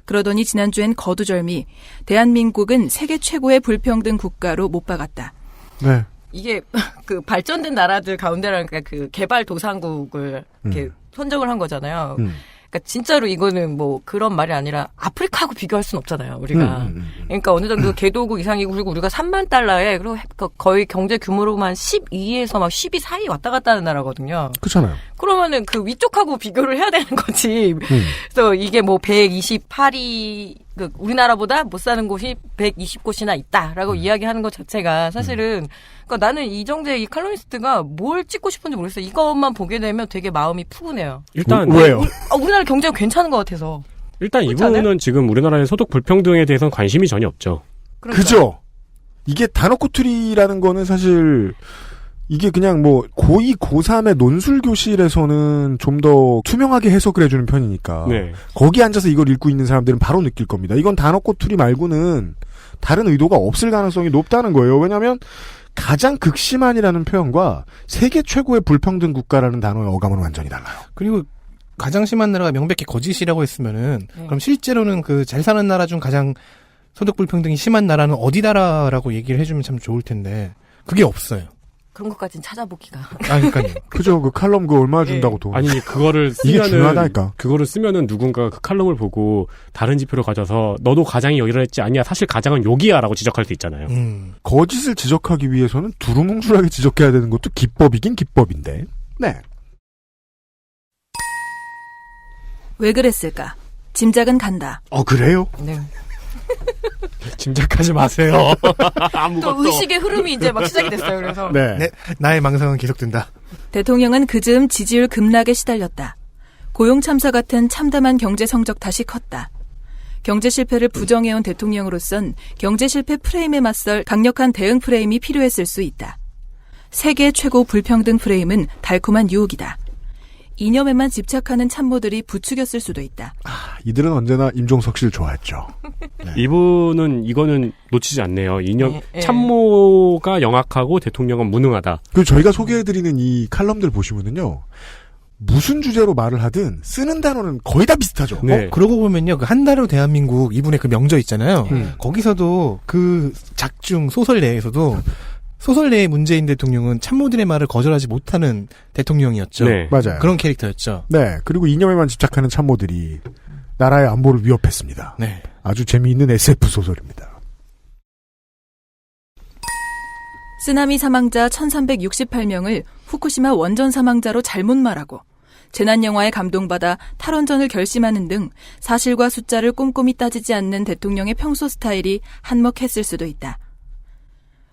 그러더니 지난주엔 거두절미 대한민국은 세계 최고의 불평등 국가로 못 박았다. 네. 이게 그 발전된 나라들 가운데라니까 그 개발도상국을 이렇게 선정을 한 거잖아요. 그러니까 진짜로 이거는 뭐 그런 말이 아니라 아프리카하고 비교할 수는 없잖아요, 우리가. 그러니까 어느 정도 개도국 이상이고 그리고 우리가 3만 달러에 그리고 거의 경제 규모로만 12에서 막 12 사이 왔다 갔다 하는 나라거든요. 그렇잖아요. 그러면은 그 위쪽하고 비교를 해야 되는 거지. 그래서 이게 뭐 128이 그 우리나라보다 못 사는 곳이 120곳이나 있다라고 이야기하는 것 자체가 사실은 그러니까 나는 이정재 이 칼럼니스트가 뭘 찍고 싶은지 모르겠어요. 이것만 보게 되면 되게 마음이 푸근해요. 일단 왜요? 우리나라 경제가 괜찮은 것 같아서. 일단 이분은 지금 우리나라의 소득 불평등에 대해서는 관심이 전혀 없죠. 그죠? 이게 단어꼬투리라는 거는 사실 이게 그냥 뭐 고2, 고3의 논술교실에서는 좀 더 투명하게 해석을 해주는 편이니까 네. 거기 앉아서 이걸 읽고 있는 사람들은 바로 느낄 겁니다. 이건 단어꼬투리 말고는 다른 의도가 없을 가능성이 높다는 거예요. 왜냐하면 가장 극심한이라는 표현과 세계 최고의 불평등 국가라는 단어의 어감은 완전히 달라요. 그리고 가장 심한 나라가 명백히 거짓이라고 했으면은 그럼 실제로는 그 잘 사는 나라 중 가장 소득 불평등이 심한 나라는 어디다라고 얘기를 해주면 참 좋을 텐데 그게 없어요. 그런 것까지는 찾아보기가. 그러니까요. 그죠. 그 칼럼 그 얼마 준다고 돈. 아니 그거를 쓰면은 이게 중요하다니까. 그거를 쓰면은 누군가 그 칼럼을 보고 다른 지표를 가져서 너도 가장이 여기라 했지 아니야 사실 가장은 여기야라고 지적할 수 있잖아요. 거짓을 지적하기 위해서는 두루뭉술하게 지적해야 되는 것도 기법이긴 기법인데. 네. 왜 그랬을까? 짐작은 간다. 그래요? 네. 짐작하지 마세요. 또 의식의 흐름이 이제 막 시작이 됐어요. 그래서 네, 나의 망상은 계속된다. 대통령은 그즈음 지지율 급락에 시달렸다. 고용 참사 같은 참담한 경제 성적 탓이 컸다. 경제 실패를 부정해온 대통령으로선 경제 실패 프레임에 맞설 강력한 대응 프레임이 필요했을 수 있다. 세계 최고 불평등 프레임은 달콤한 유혹이다. 이념에만 집착하는 참모들이 부추겼을 수도 있다. 이들은 언제나 임종석 씨를 좋아했죠. 네. 이분은 이거는 놓치지 않네요. 이념 참모가 영악하고 대통령은 무능하다. 그리고 저희가 소개해드리는 이 칼럼들 보시면은요. 무슨 주제로 말을 하든 쓰는 단어는 거의 다 비슷하죠. 네. 그러고 보면요. 그 한 달로 대한민국 이분의 그 명저 있잖아요. 거기서도 그 작중 소설 내에서도 소설 내의 문재인 대통령은 참모들의 말을 거절하지 못하는 대통령이었죠. 네. 맞아요. 그런 캐릭터였죠. 네. 그리고 이념에만 집착하는 참모들이 나라의 안보를 위협했습니다. 네. 아주 재미있는 SF 소설입니다. 쓰나미 사망자 1368명을 후쿠시마 원전 사망자로 잘못 말하고 재난영화에 감동받아 탈원전을 결심하는 등 사실과 숫자를 꼼꼼히 따지지 않는 대통령의 평소 스타일이 한몫했을 수도 있다.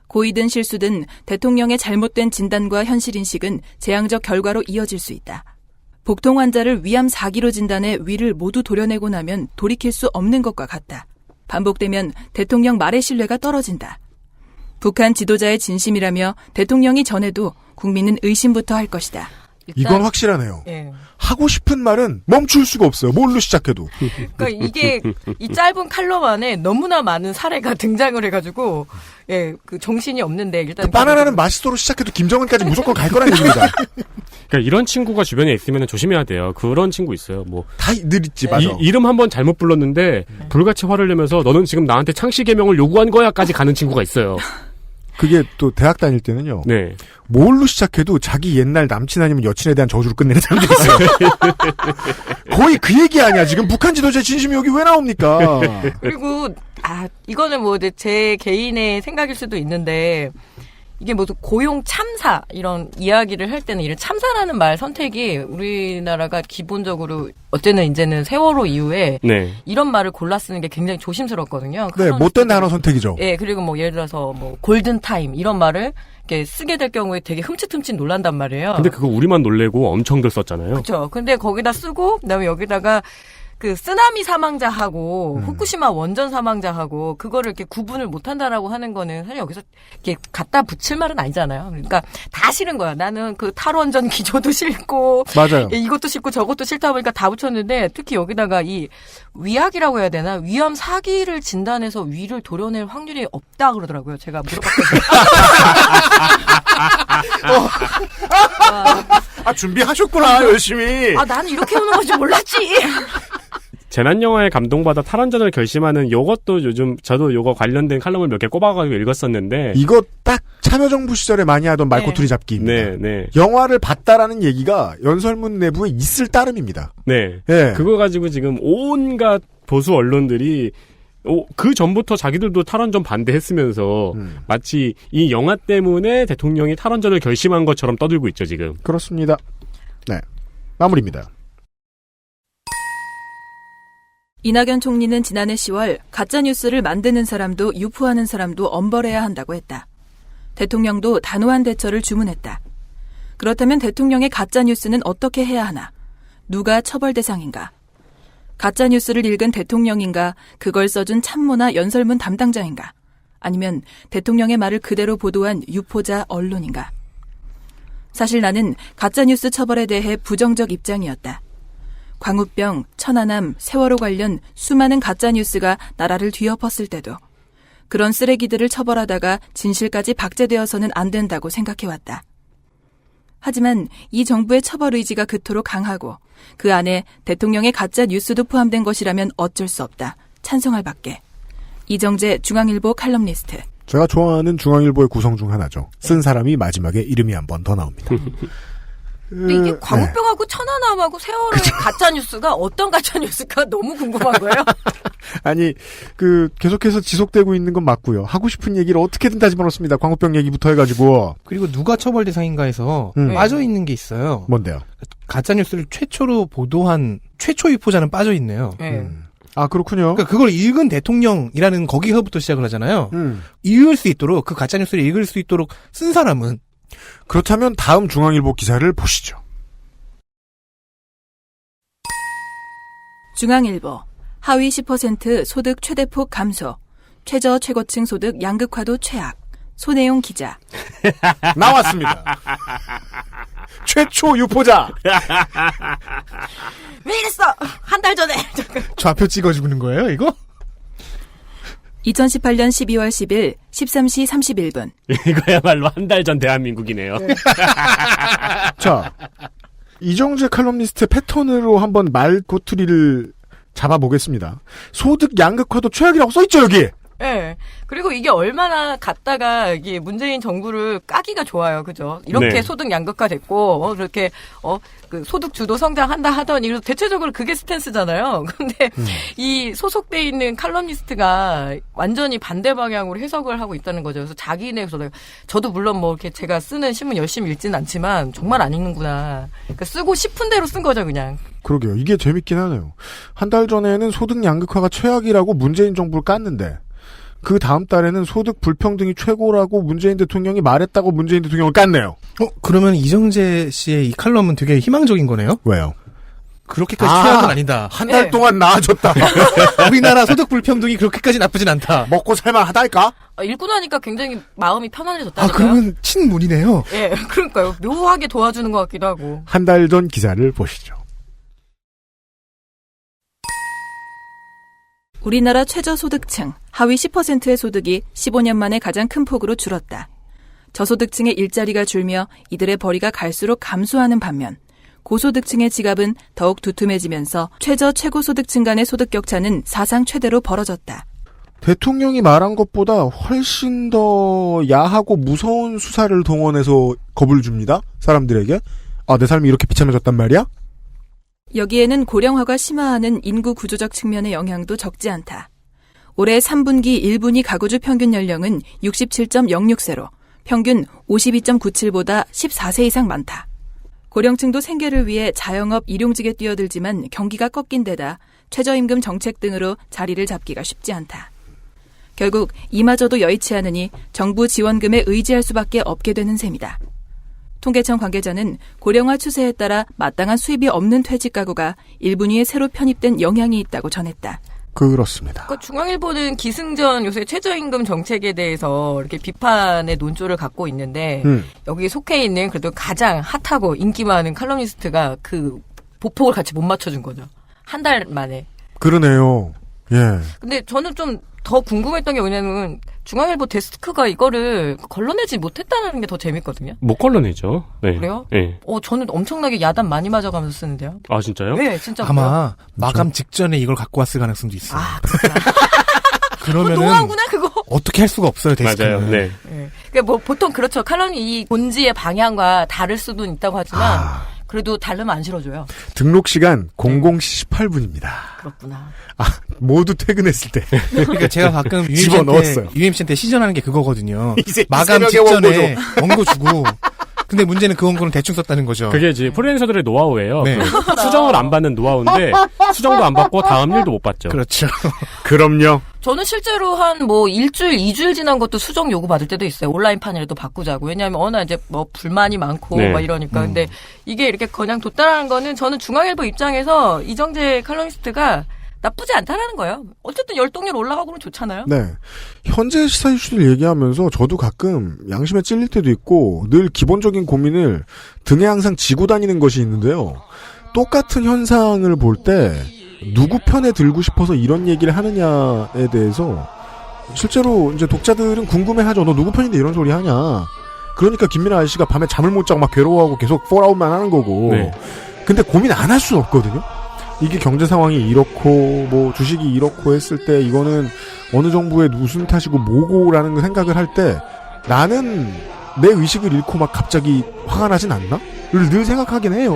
고의든 실수든 대통령의 잘못된 진단과 현실인식은 재앙적 결과로 이어질 수 있다. 복통 환자를 위암 4기로 진단해 위를 모두 도려내고 나면 돌이킬 수 없는 것과 같다. 반복되면 대통령 말의 신뢰가 떨어진다. 북한 지도자의 진심이라며 대통령이 전해도 국민은 의심부터 할 것이다. 이건 확실하네요. 예. 하고 싶은 말은 멈출 수가 없어요. 뭘로 시작해도. 그러니까 이게 이 짧은 칼럼 안에 너무나 많은 사례가 등장을 해가지고 예, 그 정신이 없는데 일단 그 바나나는 맛있어로 시작해도 김정은까지 무조건 갈 거란 얘기입니다. 그러니까 이런 친구가 주변에 있으면 조심해야 돼요. 그런 친구 있어요. 뭐 다 늘 있지. 맞아. 이름 한번 잘못 불렀는데 불같이 화를 내면서 너는 지금 나한테 창씨 개명을 요구한 거야까지 가는 친구가 있어요. 그게 또 대학 다닐 때는요. 네. 뭘로 시작해도 자기 옛날 남친 아니면 여친에 대한 저주로 끝내는 사람들이 있어요. 거의 그 얘기 아니야. 지금 북한 지도자의 진심이 여기 왜 나옵니까? 그리고 이거는 뭐 제 개인의 생각일 수도 있는데 이게 뭐 고용 참사 이런 이야기를 할 때는 이런 참사라는 말 선택이 우리나라가 기본적으로 어쨌든 이제는 세월호 이후에 네. 이런 말을 골라 쓰는 게 굉장히 조심스럽거든요. 네, 못된 단어 선택이죠. 예, 그리고 뭐 예를 들어서 뭐 골든 타임 이런 말을 이렇게 쓰게 될 경우에 되게 흠칫흠칫 놀란단 말이에요. 근데 그거 우리만 놀래고 엄청들 썼잖아요. 그렇죠. 근데 거기다 쓰고 그다음에 여기다가 그 쓰나미 사망자하고 후쿠시마 원전 사망자하고 그거를 이렇게 구분을 못한다라고 하는 거는 사실 여기서 이렇게 갖다 붙일 말은 아니잖아요. 그러니까 다 싫은 거야. 나는 그 탈원전 기조도 싫고 맞아요. 이것도 싫고 저것도 싫다 보니까 다 붙였는데 특히 여기다가 이 위약이라고 해야 되나 위험 사기를 진단해서 위를 도려낼 확률이 없다 그러더라고요. 제가 물어봤거든요. 준비하셨구나 열심히. 나는 이렇게 오는 건지 몰랐지. 재난영화에 감동받아 탈원전을 결심하는 요것도 요즘 저도 요거 관련된 칼럼을 몇 개 꼽아가지고 읽었었는데 이거 딱 참여정부 시절에 많이 하던 말꼬투리 잡기입니다. 네, 네. 영화를 봤다라는 얘기가 연설문 내부에 있을 따름입니다. 네. 네. 그거 가지고 지금 온갖 보수 언론들이 그 전부터 자기들도 탈원전 반대했으면서 마치 이 영화 때문에 대통령이 탈원전을 결심한 것처럼 떠들고 있죠, 지금. 그렇습니다. 네. 마무리입니다. 이낙연 총리는 지난해 10월 가짜뉴스를 만드는 사람도 유포하는 사람도 엄벌해야 한다고 했다. 대통령도 단호한 대처를 주문했다. 그렇다면 대통령의 가짜뉴스는 어떻게 해야 하나? 누가 처벌 대상인가? 가짜뉴스를 읽은 대통령인가? 그걸 써준 참모나 연설문 담당자인가? 아니면 대통령의 말을 그대로 보도한 유포자 언론인가? 사실 나는 가짜뉴스 처벌에 대해 부정적 입장이었다. 광우병, 천안함, 세월호 관련 수많은 가짜뉴스가 나라를 뒤엎었을 때도 그런 쓰레기들을 처벌하다가 진실까지 박제되어서는 안 된다고 생각해왔다. 하지만 이 정부의 처벌 의지가 그토록 강하고 그 안에 대통령의 가짜 뉴스도 포함된 것이라면 어쩔 수 없다. 찬성할 밖에. 이정재 중앙일보 칼럼니스트. 제가 좋아하는 중앙일보의 구성 중 하나죠. 쓴 사람이 마지막에 이름이 한 번 더 나옵니다. 근데 이게 광우병하고 천안함하고 세월호의 가짜뉴스가 어떤 가짜뉴스가 너무 궁금한 거예요. 아니 계속해서 지속되고 있는 건 맞고요. 하고 싶은 얘기를 어떻게든 다 집어넣습니다. 광우병 얘기부터 해가지고. 그리고 누가 처벌 대상인가 해서 빠져있는 게 있어요. 뭔데요? 가짜뉴스를 최초로 보도한 최초 유포자는 빠져있네요. 아, 그렇군요. 그러니까 그걸 읽은 대통령이라는 거기서부터 시작을 하잖아요. 읽을 수 있도록, 그 가짜뉴스를 읽을 수 있도록 쓴 사람은. 그렇다면 다음 중앙일보 기사를 보시죠. 중앙일보. 하위 10% 소득 최대폭 감소. 최저 최고층 소득 양극화도 최악. 손혜용 기자. 나왔습니다. 최초 유포자. 왜 이랬어? 한 달 전에. 좌표 찍어주는 거예요, 이거? 2018년 12월 10일 13시 31분. 이거야말로 한 달 전 대한민국이네요. 자, 이정재 칼럼니스트의 패턴으로 한번 말꼬투리를 잡아보겠습니다. 소득 양극화도 최악이라고 써있죠, 여기? 네. 그리고 이게 얼마나 갔다가 이게 문재인 정부를 까기가 좋아요. 그죠? 이렇게 네. 소득 양극화 됐고, 그렇게, 그 소득 주도 성장한다 하더니, 그래서 대체적으로 그게 스탠스잖아요. 근데 이 소속돼 있는 칼럼니스트가 완전히 반대 방향으로 해석을 하고 있다는 거죠. 그래서 자기네에서 저도 물론 뭐 이렇게 제가 쓰는 신문 열심히 읽지는 않지만 정말 안 읽는구나. 그러니까 쓰고 싶은 대로 쓴 거죠, 그냥. 그러게요. 이게 재밌긴 하네요. 한 달 전에는 소득 양극화가 최악이라고 문재인 정부를 깠는데, 그 다음 달에는 소득 불평등이 최고라고 문재인 대통령이 말했다고 문재인 대통령을 깠네요. 그러면 이정재 씨의 이 칼럼은 되게 희망적인 거네요? 왜요? 그렇게까지 최악은 아니다. 한 달 동안 나아졌다. 우리나라 소득 불평등이 그렇게까지 나쁘진 않다. 먹고 살만하달까? 읽고 나니까 굉장히 마음이 편안해졌다니까요. 그러면 친문이네요. 예, 그러니까요. 묘하게 도와주는 것 같기도 하고. 한 달 전 기사를 보시죠. 우리나라 최저소득층 하위 10%의 소득이 15년 만에 가장 큰 폭으로 줄었다. 저소득층의 일자리가 줄며 이들의 벌이가 갈수록 감소하는 반면 고소득층의 지갑은 더욱 두툼해지면서 최저 최고소득층 간의 소득 격차는 사상 최대로 벌어졌다. 대통령이 말한 것보다 훨씬 더 야하고 무서운 수사를 동원해서 겁을 줍니다. 사람들에게. 아, 내 삶이 이렇게 비참해졌단 말이야? 여기에는 고령화가 심화하는 인구 구조적 측면의 영향도 적지 않다. 올해 3분기 1분위 가구주 평균 연령은 67.06세로 평균 52.97보다 14세 이상 많다. 고령층도 생계를 위해 자영업, 일용직에 뛰어들지만 경기가 꺾인 데다 최저임금 정책 등으로 자리를 잡기가 쉽지 않다. 결국 이마저도 여의치 않으니 정부 지원금에 의지할 수밖에 없게 되는 셈이다. 통계청 관계자는 고령화 추세에 따라 마땅한 수입이 없는 퇴직 가구가 1분위에 새로 편입된 영향이 있다고 전했다. 그렇습니다. 그러니까 중앙일보는 기승전 요새 최저임금 정책에 대해서 이렇게 비판의 논조를 갖고 있는데 여기에 속해 있는 그래도 가장 핫하고 인기 많은 칼럼니스트가 그 보폭을 같이 못 맞춰준 거죠. 한 달 만에. 그러네요. 예. 근데 저는 좀 더 궁금했던 게 뭐냐면 중앙일보 데스크가 이거를 걸러내지 못했다는 게 더 재밌거든요. 못 걸러내죠. 네. 그래요? 네. 저는 엄청나게 야단 많이 맞아가면서 쓰는데요. 아, 진짜요? 네, 진짜. 아마 마감 직전에 이걸 갖고 왔을 가능성도 있어요. 아, 그렇구나. 그러면은 노하우구나 그거. 어떻게 할 수가 없어요, 데스크는. 맞아요. 네. 네. 그러니까 뭐 보통 그렇죠. 칼럼니 이 본지의 방향과 다를 수도 있다고 하지만 그래도 다르면 안 실어줘요. 등록 시간 00시 18분입니다. 그렇구나. 모두 퇴근했을 때. 그러니까 제가 가끔 집어넣었어요. UMC한테 시전하는 게 그거거든요. 이 새끼 마감 새벽에 직전에 원고 주고. 근데 문제는 그 원고는 대충 썼다는 거죠. 그게 이제 프리랜서들의 노하우예요. 네. 수정을 안 받는 노하우인데 수정도 안 받고 다음 일도 못 받죠. 그렇죠. 그럼요. 저는 실제로 한 뭐 일주일, 2주일 지난 것도 수정 요구 받을 때도 있어요. 온라인판이라도 바꾸자고. 왜냐하면 워낙 이제 뭐 불만이 많고 네. 막 이러니까. 근데 이게 이렇게 그냥 뒀다라는 거는 저는 중앙일보 입장에서 이정재 칼럼니스트가 나쁘지 않다라는 거예요. 어쨌든 열동률 올라가고 그러면 좋잖아요. 네. 현재 시사 이슈들 얘기하면서 저도 가끔 양심에 찔릴 때도 있고 늘 기본적인 고민을 등에 항상 지고 다니는 것이 있는데요. 똑같은 현상을 볼 때 누구 편에 들고 싶어서 이런 얘기를 하느냐에 대해서 실제로 이제 독자들은 궁금해하죠. 너 누구 편인데 이런 소리 하냐. 그러니까 김민아 아저씨가 밤에 잠을 못 자고 막 괴로워하고 계속 폴아웃만 하는 거고. 네. 근데 고민 안 할 수는 없거든요. 이게 경제 상황이 이렇고 뭐 주식이 이렇고 했을 때 이거는 어느 정부의 무슨 탓이고 뭐고라는 생각을 할 때 나는 내 의식을 잃고 막 갑자기 화가 나진 않나? 를 늘 생각하긴 해요.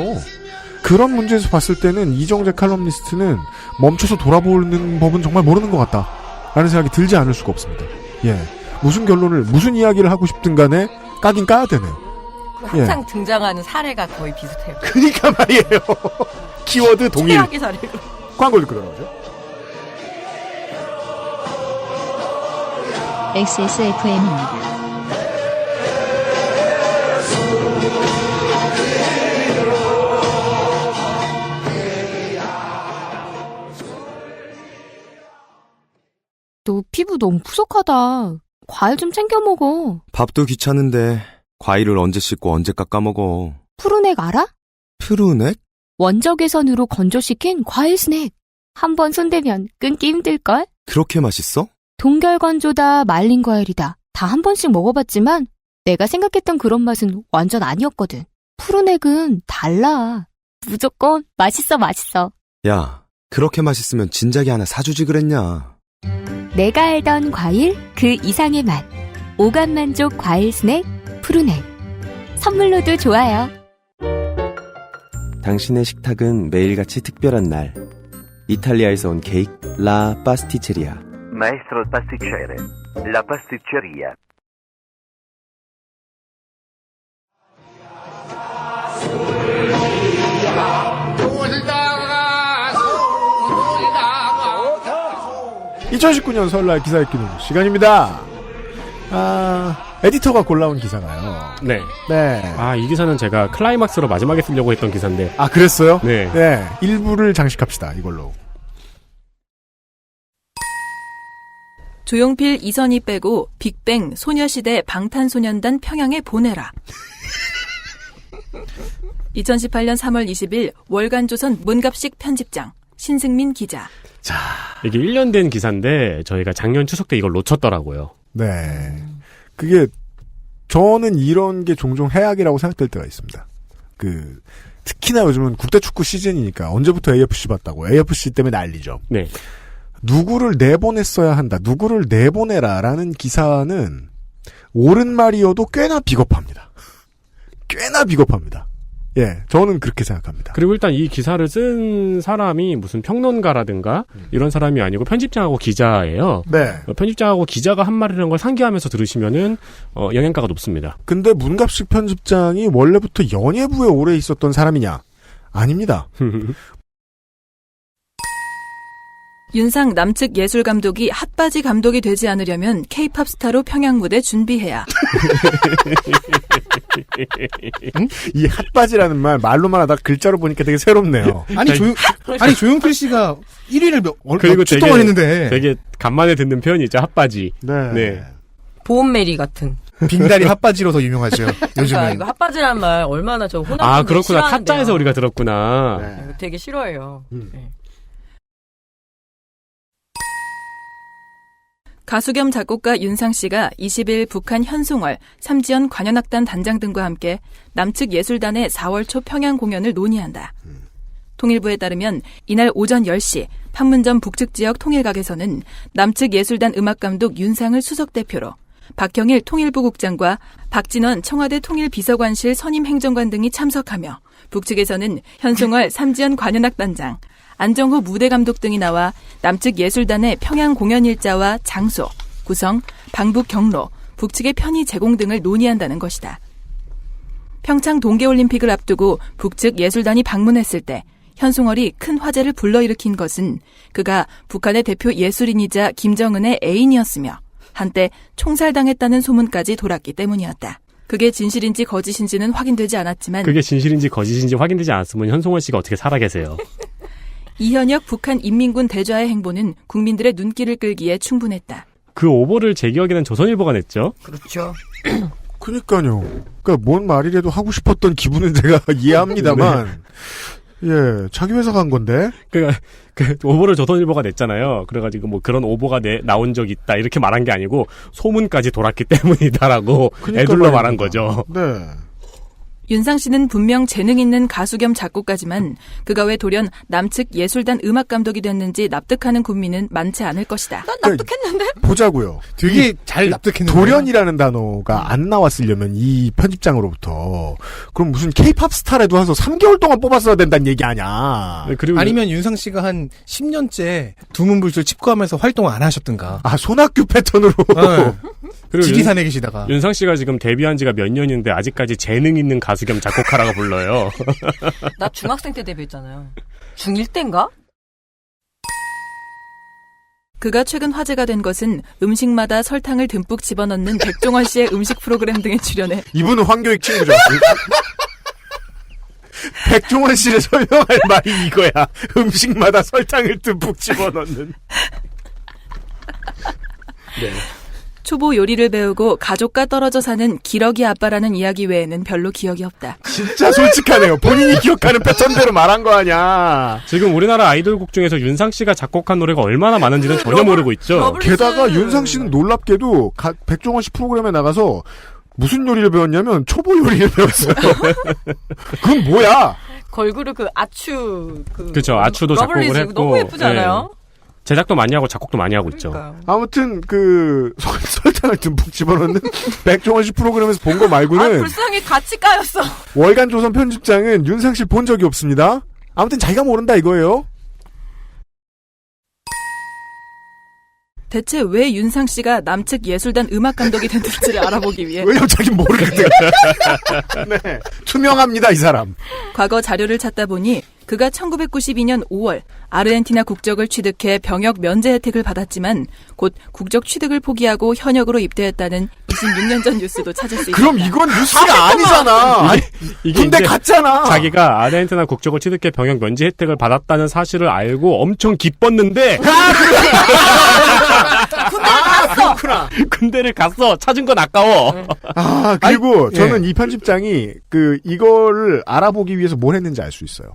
그런 문제에서 봤을 때는 이정재 칼럼니스트는 멈춰서 돌아보는 법은 정말 모르는 것 같다 라는 생각이 들지 않을 수가 없습니다. 예, 무슨 결론을 무슨 이야기를 하고 싶든 간에 까긴 까야 되네요. 항상 등장하는 사례가 거의 비슷해요. 그러니까 말이에요. 키워드 동일. 최악의 사례로. 광고 듣고 들어오죠. XSFM입니다. 너 피부 너무 푸석하다. 과일 좀 챙겨 먹어. 밥도 귀찮은데 과일을 언제 씻고 언제 깎아 먹어. 푸르넥 알아? 푸르넥? 원적외선으로 건조시킨 과일 스낵. 한 번 손대면 끊기 힘들걸? 그렇게 맛있어? 동결건조다 말린 과일이다. 다 한 번씩 먹어봤지만 내가 생각했던 그런 맛은 완전 아니었거든. 푸르넥은 달라. 무조건 맛있어. 야, 그렇게 맛있으면 진작에 하나 사주지 그랬냐. 내가 알던 과일 그 이상의 맛. 오감만족 과일 스낵 푸르넥. 선물로도 좋아요. 당신의 식탁은 매일같이 특별한 날. 이탈리아에서 온 케이크 라 파스티체리아. Maestro pasticcere. La pasticceria. 이 2019년 설날 기사 읽기 노무 시간입니다. 에디터가 골라온 기사가요. 네. 네. 이 기사는 제가 클라이막스로 마지막에 쓰려고 했던 기사인데. 그랬어요? 네. 네. 일부를 장식합시다, 이걸로. 조용필, 이선희 빼고 빅뱅, 소녀시대, 방탄소년단 평양에 보내라. 2018년 3월 20일 월간조선 문갑식 편집장 신승민 기자. 자, 이게 1년 된 기사인데 저희가 작년 추석 때 이걸 놓쳤더라고요. 네. 그게 저는 이런 게 종종 해악이라고 생각될 때가 있습니다. 특히나 요즘은 국대축구 시즌이니까 언제부터 AFC 봤다고 AFC 때문에 난리죠. 네. 누구를 내보냈어야 한다. 누구를 내보내라라는 기사는 옳은 말이어도 꽤나 비겁합니다. 꽤나 비겁합니다. 예, 저는 그렇게 생각합니다. 그리고 일단 이 기사를 쓴 사람이 무슨 평론가라든가 이런 사람이 아니고 편집장하고 기자예요. 네. 편집장하고 기자가 한 말이라는 걸 상기하면서 들으시면은 영향가가 높습니다. 근데 문갑식 편집장이 원래부터 연예부에 오래 있었던 사람이냐? 아닙니다. 윤상 남측 예술감독이 핫바지 감독이 되지 않으려면 케이팝 스타로 평양 무대 준비해야. 응? 이 핫바지라는 말로만 하다 글자로 보니까 되게 새롭네요. 아니 조용필 씨가 1위를 그리고 주 동안 했는데 되게 간만에 듣는 표현이 있죠. 핫바지. 네. 보온메리 같은. 빙다리 핫바지로 더 유명하죠. 요즘은. 그러니까 이거 핫바지란 말 얼마나 저 호남 아 그렇구나. 싫어하는데요. 타짜에서 우리가 들었구나. 네. 이거 되게 싫어해요. 네. 가수 겸 작곡가 윤상 씨가 20일 북한 현송월, 삼지연 관현악단 단장 등과 함께 남측 예술단의 4월 초 평양 공연을 논의한다. 통일부에 따르면 이날 오전 10시 판문점 북측 지역 통일각에서는 남측 예술단 음악감독 윤상을 수석대표로 박형일 통일부 국장과 박진원 청와대 통일비서관실 선임행정관 등이 참석하며 북측에서는 현송월 삼지연 관현악단장, 안정호 무대감독 등이 나와 남측 예술단의 평양 공연 일자와 장소, 구성, 방북 경로, 북측의 편의 제공 등을 논의한다는 것이다. 평창 동계올림픽을 앞두고 북측 예술단이 방문했을 때 현송월이 큰 화제를 불러일으킨 것은 그가 북한의 대표 예술인이자 김정은의 애인이었으며 한때 총살당했다는 소문까지 돌았기 때문이었다. 그게 진실인지 거짓인지는 확인되지 않았지만 그게 진실인지 거짓인지 확인되지 않았으면 현송월 씨가 어떻게 살아 계세요? 이현역 북한 인민군 대좌의 행보는 국민들의 눈길을 끌기에 충분했다. 그 오보를 제 기억에는 조선일보가 냈죠? 그렇죠. 그러니까요. 그러니까 뭔 말이라도 하고 싶었던 기분은 제가 이해합니다만 예, 자기 회사 간 건데. 그 오보를 조선일보가 냈잖아요. 그래가지고 뭐 그런 오보가 나온 적 있다 이렇게 말한 게 아니고 소문까지 돌았기 때문이다라고 애둘러 말한 거죠. 네. 윤상 씨는 분명 재능 있는 가수 겸 작곡가지만 그가 왜 돌연 남측 예술단 음악감독이 됐는지 납득하는 국민은 많지 않을 것이다. 난 납득했는데? 보자고요. 되게 잘 납득했는데. 돌연이라는 단어가 안 나왔으려면 이 편집장으로부터 그럼 무슨 케이팝 스타라도 해서 3개월 동안 뽑았어야 된다는 얘기 아니야. 그리고 아니면 윤상 씨가 한 10년째 두문불술 칩거하면서 활동을 안 하셨던가. 아, 손학규 패턴으로. 네. 그리고 지리산에 계시다가. 윤상 씨가 지금 데뷔한 지가 몇 년인데 아직까지 재능 있는 가수 겸 작곡가라고 불러요. 나 중학생 때 데뷔했잖아요. 중1 때인가? 그가 최근 화제가 된 것은 음식마다 설탕을 듬뿍 집어넣는 백종원 씨의 음식 프로그램 등에 출연해 이분은 황교익 친구죠. 백종원 씨를 설명할 말이 이거야. 음식마다 설탕을 듬뿍 집어넣는. 네. 초보 요리를 배우고 가족과 떨어져 사는 기러기 아빠라는 이야기 외에는 별로 기억이 없다. 진짜 솔직하네요. 본인이 기억하는 패턴대로 말한 거 아니야. 지금 우리나라 아이돌곡 중에서 윤상 씨가 작곡한 노래가 얼마나 많은지는 전혀 모르고 있죠. 게다가 윤상 씨는 놀랍게도 백종원 씨 프로그램에 나가서 무슨 요리를 배웠냐면 초보 요리를 배웠어요. 그건 뭐야? 걸그룹 그 아추 그렇죠. 아추도 작곡을 했고 너무 예쁘지 않아요? 네. 제작도 많이 하고 작곡도 많이 하고 있죠. 그러니까요. 아무튼 설탕을 듬뿍 집어넣는 백종원 씨 프로그램에서 본 거 말고는 불쌍히 같이 까였어. 월간 조선 편집장은 윤상 씨를 본 적이 없습니다. 아무튼 자기가 모른다 이거예요. 대체 왜 윤상 씨가 남측 예술단 음악감독이 됐는지를 알아보기 위해 왜냐면 자기는 모르거든. 네. 투명합니다 이 사람. 과거 자료를 찾다 보니 그가 1992년 5월 아르헨티나 국적을 취득해 병역 면제 혜택을 받았지만 곧 국적 취득을 포기하고 현역으로 입대했다는 26년 전 뉴스도 찾을 수 있다. 그럼 이건 뉴스가 아니잖아. 이게 군대 갔잖아. 자기가 아르헨티나 국적을 취득해 병역 면제 혜택을 받았다는 사실을 알고 엄청 기뻤는데 그렇구나. 군대를 갔어. 찾은 건 아까워. 아, 그리고 저는 이 편집장이 이거를 알아보기 위해서 뭘 했는지 알 수 있어요.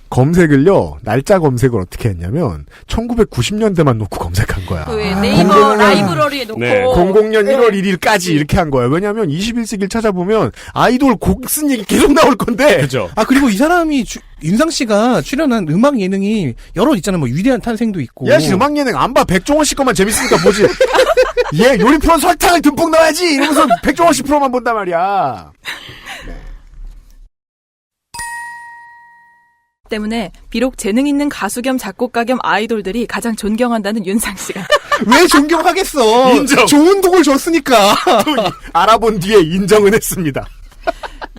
검색을요, 날짜 검색을 어떻게 했냐면, 1990년대만 놓고 검색한 거야. 네이버 라이브러리에 놓고. 네. 00년 1월 1일까지 이렇게 한 거예요. 왜냐면 21세기를 찾아보면, 아이돌 곡 쓴 얘기 계속 나올 건데. 그죠. 아, 그리고 이 사람이, 윤상 씨가 출연한 음악 예능이 여러 있잖아요. 뭐, 위대한 탄생도 있고. 야, 씨, 음악 예능 안 봐. 백종원 씨 것만 재밌으니까 보지. 얘, 요리 프로 설탕을 듬뿍 넣어야지! 이러면서 백종원 씨 프로만 본단 말이야. 때문에 비록 재능 있는 가수 겸 작곡가 겸 아이돌들이 가장 존경한다는 윤상 씨가 왜 존경하겠어? 인정. 좋은 곡을 줬으니까. 알아본 뒤에 인정은 했습니다.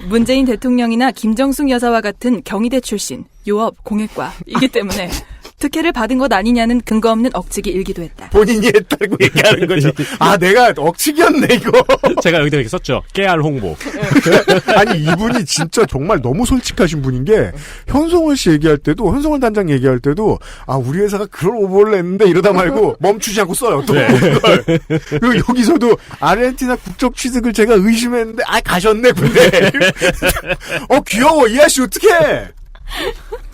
문재인 대통령이나 김정숙 여사와 같은 경희대 출신, 유업, 공예과이기 때문에 특혜를 받은 것 아니냐는 근거 없는 억측이 일기도 했다. 본인이 했다고 얘기하는 거죠. 아, 내가 억측이었네, 이거. 제가 여기다 이렇게 썼죠. 깨알 홍보. 아니, 이분이 진짜 정말 너무 솔직하신 분인 게, 현송월 씨 얘기할 때도, 현송월 단장 얘기할 때도, 아, 우리 회사가 그런 오버를 냈는데 이러다 말고 멈추지 않고 써요. 또. 그리고 여기서도 아르헨티나 국적 취득을 제가 의심했는데, 아, 가셨네, 군대. 귀여워. 이 아저씨 어떡해.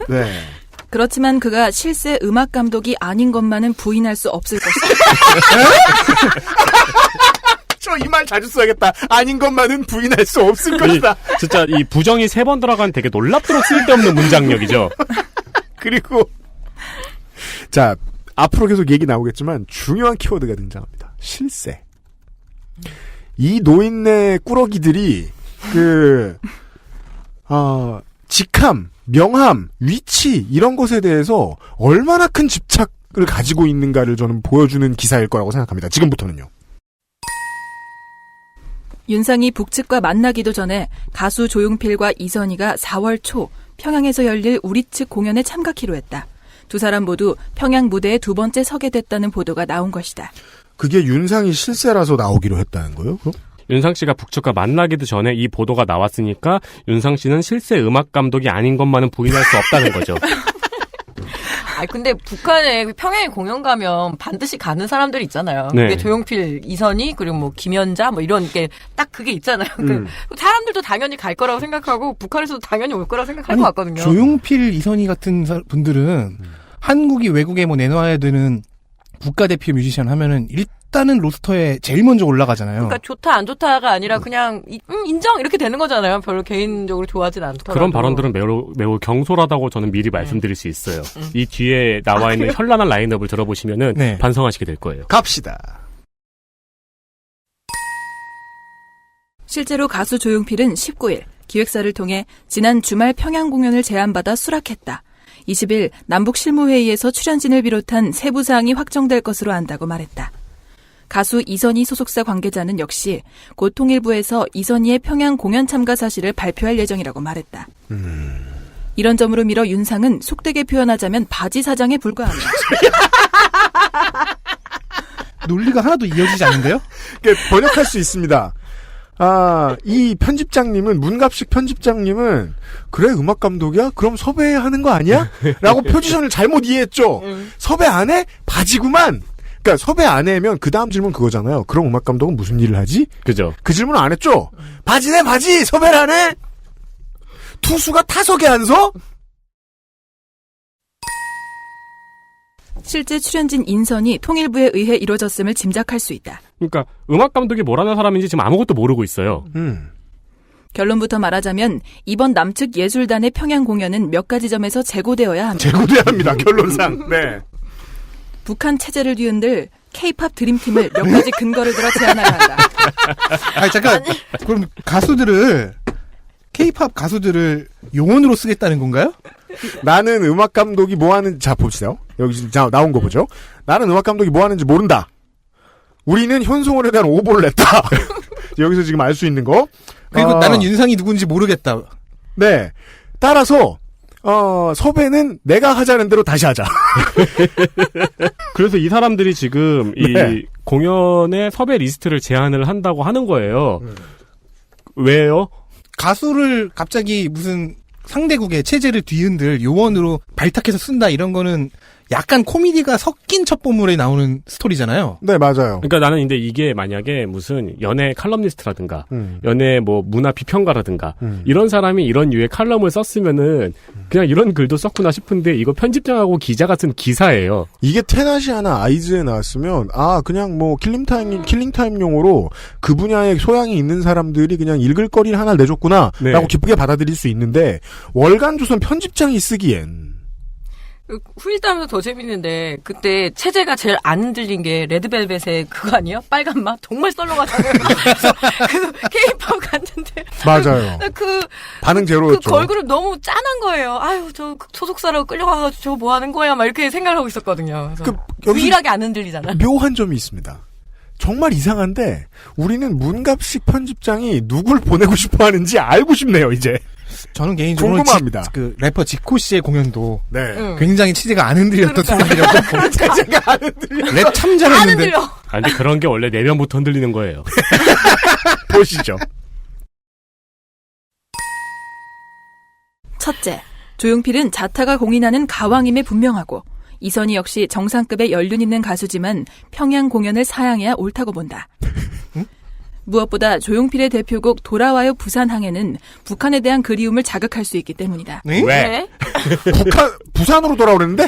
네. 그렇지만 그가 실세 음악 감독이 아닌 것만은 부인할 수 없을 것이다. 저 이 말 자주 써야겠다. 아닌 것만은 부인할 수 없을 것이다. 진짜 이 부정이 3번 들어간 되게 놀랍도록 쓸데없는 문장력이죠. 그리고 자, 앞으로 계속 얘기 나오겠지만 중요한 키워드가 등장합니다. 실세. 이 노인네 꾸러기들이 직함, 명함, 위치 이런 것에 대해서 얼마나 큰 집착을 가지고 있는가를 저는 보여주는 기사일 거라고 생각합니다. 지금부터는요. 윤상이 북측과 만나기도 전에 가수 조용필과 이선희가 4월 초 평양에서 열릴 우리 측 공연에 참가키로 했다. 두 사람 모두 평양 무대에 2번째 서게 됐다는 보도가 나온 것이다. 그게 윤상이 실세라서 나오기로 했다는 거예요? 그럼? 윤상 씨가 북측과 만나기도 전에 이 보도가 나왔으니까 윤상 씨는 실세 음악 감독이 아닌 것만은 부인할 수 없다는 거죠. 근데 북한에 평양에 공연 가면 반드시 가는 사람들이 있잖아요. 네. 그게 조용필, 이선희, 그리고 뭐 김연자, 뭐 이런 게 딱 그게 있잖아요. 사람들도 당연히 갈 거라고 생각하고 북한에서도 당연히 올 거라고 생각할 것 같거든요. 조용필, 이선희 같은 분들은 한국이 외국에 뭐 내놔야 되는 국가대표 뮤지션 하면은 일단은 로스터에 제일 먼저 올라가잖아요. 그러니까 좋다 안 좋다가 아니라 그냥 인정 이렇게 되는 거잖아요. 별로 개인적으로 좋아하진 않더라도. 그런 발언들은 매우 경솔하다고 저는 미리 말씀드릴 수 있어요. 이 뒤에 나와 있는 현란한 라인업을 들어보시면은 네. 반성하시게 될 거예요. 갑시다. 실제로 가수 조용필은 19일 기획사를 통해 지난 주말 평양 공연을 제안받아 수락했다. 20일 남북실무회의에서 출연진을 비롯한 세부 사항이 확정될 것으로 안다고 말했다. 가수 이선희 소속사 관계자는 역시 곧 통일부에서 이선희의 평양 공연 참가 사실을 발표할 예정이라고 말했다. 이런 점으로 밀어 윤상은 속되게 표현하자면 바지 사장에 불과합니다. 논리가 하나도 이어지지 않는데요? 번역할 수 있습니다. 이 편집장님은, 문갑식 편집장님은, 그래, 음악 감독이야? 그럼 섭외해야 하는 거 아니야? 라고 포지션을 잘못 이해했죠? 섭외 안 해? 바지구만! 그러니까 섭외 안 해면 그 다음 질문 그거잖아요. 그럼 음악 감독은 무슨 일을 하지? 그죠. 그 질문 안 했죠? 바지네, 바지! 섭외를 안 해? 투수가 타석에 안 서? 실제 출연진 인선이 통일부에 의해 이뤄졌음을 짐작할 수 있다. 그러니까 음악 감독이 뭐라는 사람인지 지금 아무것도 모르고 있어요. 결론부터 말하자면 이번 남측 예술단의 평양 공연은 몇 가지 점에서 재고되어야 합니다. 재고돼야 합니다. 결론상. 네. 북한 체제를 뒤흔들 K-팝 드림팀을 몇 가지 근거를 들어 제안하려 한다. 잠깐. 그럼 K-팝 가수들을 용언으로 쓰겠다는 건가요? 나는 음악 감독이 뭐 하는지, 자, 봅시다. 여기 나온 거 보죠. 나는 음악 감독이 뭐 하는지 모른다. 우리는 현송월에 대한 오보를 냈다. 여기서 지금 알 수 있는 거. 그리고 나는 윤상이 누군지 모르겠다. 네. 따라서, 섭외는 내가 하자는 대로 다시 하자. 그래서 이 사람들이 지금 이 공연의 섭외 리스트를 제안을 한다고 하는 거예요. 왜요? 가수를 갑자기 무슨 상대국의 체제를 뒤흔들 요원으로 발탁해서 쓴다 이런 거는 약간 코미디가 섞인 첩보물에 나오는 스토리잖아요. 네, 맞아요. 그러니까 나는 근데 이게 만약에 무슨 연예 칼럼니스트라든가 연예 뭐 문화 비평가라든가 이런 사람이 이런 류의 칼럼을 썼으면은 그냥 이런 글도 썼구나 싶은데 이거 편집장하고 기자가 쓴 기사예요. 이게 테나시아나 아이즈에 나왔으면 그냥 뭐 킬링타임용으로 그 분야에 소양이 있는 사람들이 그냥 읽을 거리를 하나 내줬구나 라고 기쁘게 받아들일 수 있는데 월간조선 편집장이 쓰기엔 후일담도 더 재밌는데 그때 체제가 제일 안 흔들린 게 레드벨벳의 그거 아니에요? 빨간 맛 정말 썰렁하잖아요. 그래서 그 K-팝 갔는데 맞아요. 반응 제로였죠. 그 걸그룹 너무 짠한 거예요. 아유 저 소속사라고 끌려가가지고 저 뭐 하는 거야 막 이렇게 생각을 하고 있었거든요. 그래서 유일하게 안 흔들리잖아. 묘한 점이 있습니다. 정말 이상한데 우리는 문갑식 편집장이 누굴 보내고 싶어하는지 알고 싶네요 이제. 저는 개인적으로 궁금합니다. 그 래퍼 지코 씨의 공연도 네. 굉장히 치즈가 안 흔들렸던 순간이었고 치즈가 안 흔들려. 랩 참 잘했는데 근데 그런 게 원래 내면부터 흔들리는 거예요. 보시죠. 첫째, 조용필은 자타가 공인하는 가왕임에 분명하고 이선희 역시 정상급의 연륜 있는 가수지만 평양 공연을 사양해야 옳다고 본다. 무엇보다 조용필의 대표곡 돌아와요 부산항에는 북한에 대한 그리움을 자극할 수 있기 때문이다. 네? 왜? 부산으로 돌아오랬는데?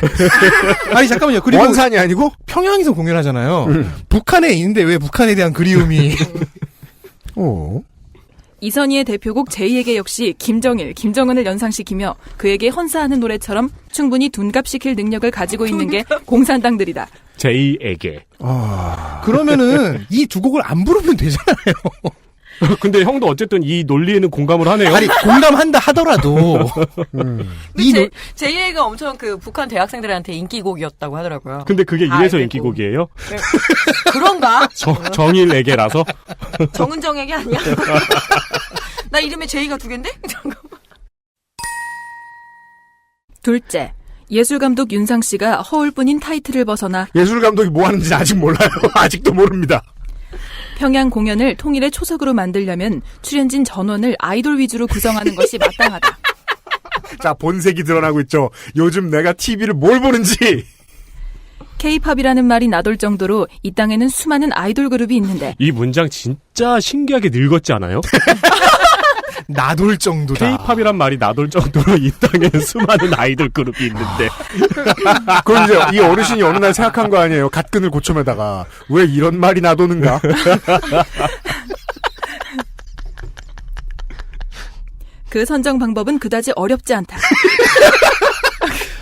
아니 잠깐만요. 그리고 원산이 아니고 평양에서 공연하잖아요. 북한에 있는데 왜 북한에 대한 그리움이? 이선희의 대표곡 제2에게 역시 김정일, 김정은을 연상시키며 그에게 헌사하는 노래처럼 충분히 둔갑시킬 능력을 가지고 있는 게 공산당들이다. 제2에게. 그러면은 이 두 곡을 안 부르면 되잖아요. 근데 형도 어쨌든 이 논리에는 공감을 하네요. 아니 공감한다 하더라도 제2애가 엄청 그 북한 대학생들한테 인기곡이었다고 하더라고요. 근데 그게 이래서 아이고. 인기곡이에요? 그런가? 정일에게라서? 정은정에게 아니야? 나 이름에 제이가 두 갠데? 둘째, 예술감독 윤상 씨가 허울뿐인 타이틀을 벗어나 예술감독이 뭐 하는지 아직 몰라요. 아직도 모릅니다. 평양 공연을 통일의 초석으로 만들려면 출연진 전원을 아이돌 위주로 구성하는 것이 마땅하다. 자, 본색이 드러나고 있죠. 요즘 내가 TV를 뭘 보는지. K-팝이라는 말이 나돌 정도로 이 땅에는 수많은 아이돌 그룹이 있는데 이 문장 진짜 신기하게 늙었지 않아요? 나돌 정도다. K-팝이란 말이 나돌 정도로 이 땅에는 수많은 아이돌 그룹이 있는데. 그럼 이제 이 어르신이 어느 날 생각한 거 아니에요. 갓근을 고쳐매다가 왜 이런 말이 나도는가. 그 선정 방법은 그다지 어렵지 않다.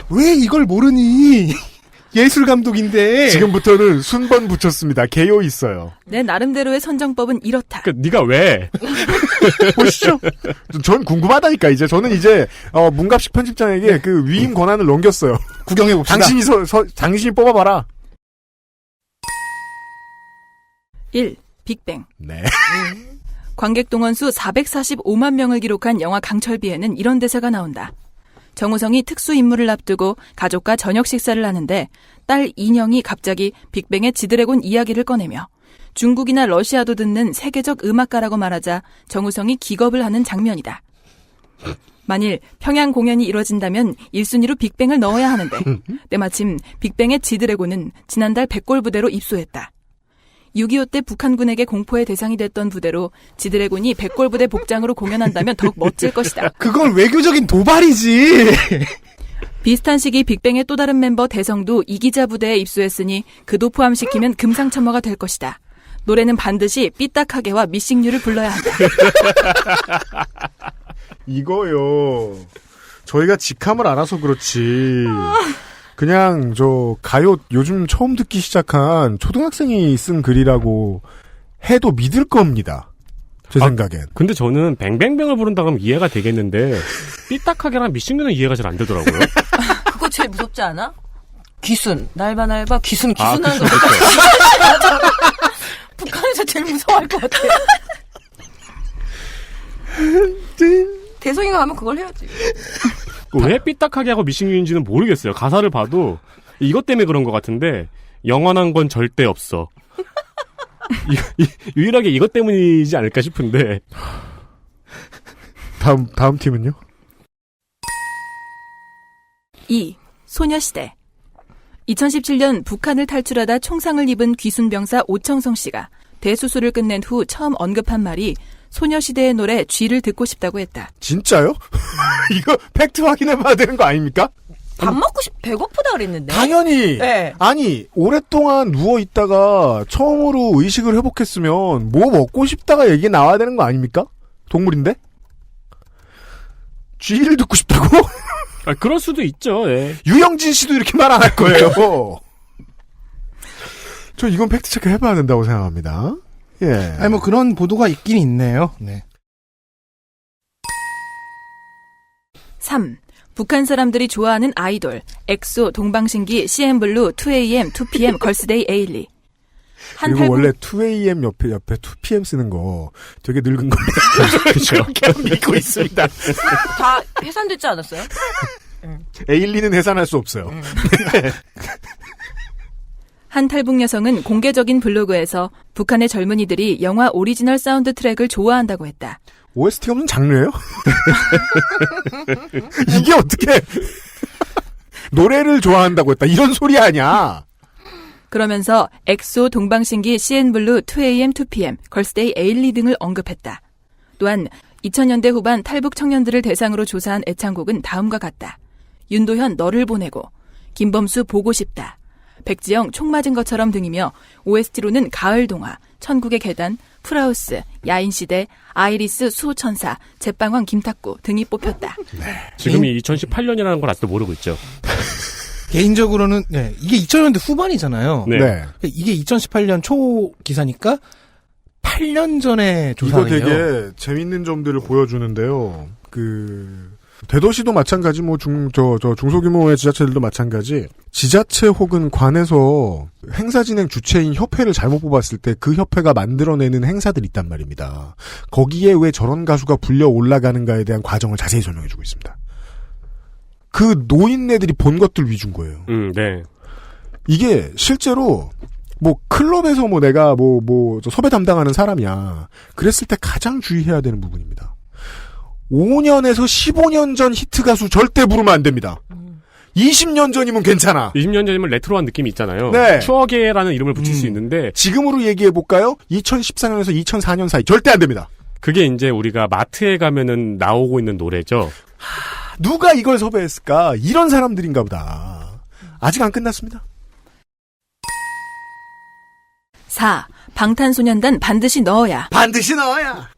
왜 이걸 모르니? 예술 감독인데. 지금부터는 순번 붙였습니다. 개요 있어요. 내 나름대로의 선정법은 이렇다. 네가 왜? 보시죠. 전 궁금하다니까 이제. 저는 이제 문갑식 편집장에게 그 위임 권한을 넘겼어요. 구경해 봅시다. 당신이 뽑아봐라. 1. 빅뱅. 네. 관객 동원 수 445만 명을 기록한 영화 강철비에는 이런 대사가 나온다. 정우성이 특수 임무를 앞두고 가족과 저녁 식사를 하는데 딸 인영이 갑자기 빅뱅의 지드래곤 이야기를 꺼내며 중국이나 러시아도 듣는 세계적 음악가라고 말하자 정우성이 기겁을 하는 장면이다. 만일 평양 공연이 이뤄진다면 1순위로 빅뱅을 넣어야 하는데 때마침 빅뱅의 지드래곤은 지난달 백골 부대로 입소했다. 6.25 때 북한군에게 공포의 대상이 됐던 부대로 지드래곤이 백골 부대 복장으로 공연한다면 더욱 멋질 것이다. 그건 외교적인 도발이지. 비슷한 시기 빅뱅의 또 다른 멤버 대성도 이기자 부대에 입소했으니 그도 포함시키면 금상첨화가 될 것이다. 노래는 반드시 삐딱하게와 미싱류를 불러야 한다. 이거요. 저희가 직함을 알아서 그렇지. 그냥 가요 요즘 처음 듣기 시작한 초등학생이 쓴 글이라고 해도 믿을 겁니다. 제 생각엔. 근데 저는 뱅뱅뱅을 부른다고 하면 이해가 되겠는데 삐딱하게랑 미싱류는 이해가 잘 안 되더라고요. 그거 제일 무섭지 않아? 귀순. 날봐 귀순 하는 거. 북한에서 제일 무서워할 것 같아. 대성이가 하면 그걸 해야지. 왜 삐딱하게 하고 미싱류인지는 모르겠어요. 가사를 봐도 이것 때문에 그런 것 같은데 영원한 건 절대 없어. 유일하게 이것 때문이지 않을까 싶은데. 다음 팀은요? 2. 소녀시대. 2017년 북한을 탈출하다 총상을 입은 귀순병사 오청성 씨가 대수술을 끝낸 후 처음 언급한 말이 소녀시대의 노래 쥐를 듣고 싶다고 했다. 진짜요? 이거 팩트 확인해봐야 되는 거 아닙니까? 밥 먹고 배고프다 그랬는데. 당연히. 네. 아니 오랫동안 누워있다가 처음으로 의식을 회복했으면 뭐 먹고 싶다가 얘기 나와야 되는 거 아닙니까? 동물인데? 쥐를 듣고 싶다고? 그럴 수도 있죠. 예. 유영진 씨도 이렇게 말 안 할 거예요. 저 이건 팩트 체크 해봐야 된다고 생각합니다. 예. 아니 뭐 그런 보도가 있긴 있네요. 네. 3. 북한 사람들이 좋아하는 아이돌 엑소, 동방신기, CN블루, 2AM, 2PM, 걸스데이, 에일리. 그리고 원래 2AM 옆에 2PM 쓰는 거 되게 늙은 겁니다. 그렇죠. 그렇게 믿고 있습니다. 다 해산됐지 않았어요? 에일리는 해산할 수 없어요. 한 탈북 여성은 공개적인 블로그에서 북한의 젊은이들이 영화 오리지널 사운드 트랙을 좋아한다고 했다. OST가 무슨 장르예요? 이게 어떻게 노래를 좋아한다고 했다. 이런 소리 아니야. 그러면서 엑소, 동방신기, CN블루, 2AM, 2PM, 걸스데이, 에일리 등을 언급했다. 또한 2000년대 후반 탈북 청년들을 대상으로 조사한 애창곡은 다음과 같다. 윤도현 너를 보내고, 김범수 보고 싶다, 백지영 총 맞은 것처럼 등이며 OST로는 가을 동화, 천국의 계단, 풀하우스, 야인시대, 아이리스, 수호천사, 제빵왕 김탁구 등이 뽑혔다. 지금이 2018년이라는 걸 아직도 모르고 있죠. 개인적으로는 이게 2000년대 후반이잖아요. 네. 이게 2018년 초 기사니까 8년 전에 조사네요. 이거 되게 재밌는 점들을 보여주는데요. 대도시도 마찬가지, 중소규모의 지자체들도 마찬가지, 지자체 혹은 관에서 행사 진행 주체인 협회를 잘못 뽑았을 때 그 협회가 만들어내는 행사들이 있단 말입니다. 거기에 왜 저런 가수가 불려 올라가는가에 대한 과정을 자세히 설명해주고 있습니다. 그 노인네들이 본 것들 위주인 거예요. 네. 이게 실제로 클럽에서 내가 섭외 담당하는 사람이야. 그랬을 때 가장 주의해야 되는 부분입니다. 5년에서 15년 전 히트 가수 절대 부르면 안 됩니다. 20년 전이면 괜찮아. 20년 전이면 레트로한 느낌이 있잖아요. 네. 추억에라는 이름을 붙일 수 있는데 지금으로 얘기해볼까요? 2014년에서 2004년 사이 절대 안 됩니다. 그게 이제 우리가 마트에 가면은 나오고 있는 노래죠. 누가 이걸 섭외했을까? 이런 사람들인가 보다. 아직 안 끝났습니다. 4. 방탄소년단 반드시 넣어야. 반드시 넣어야.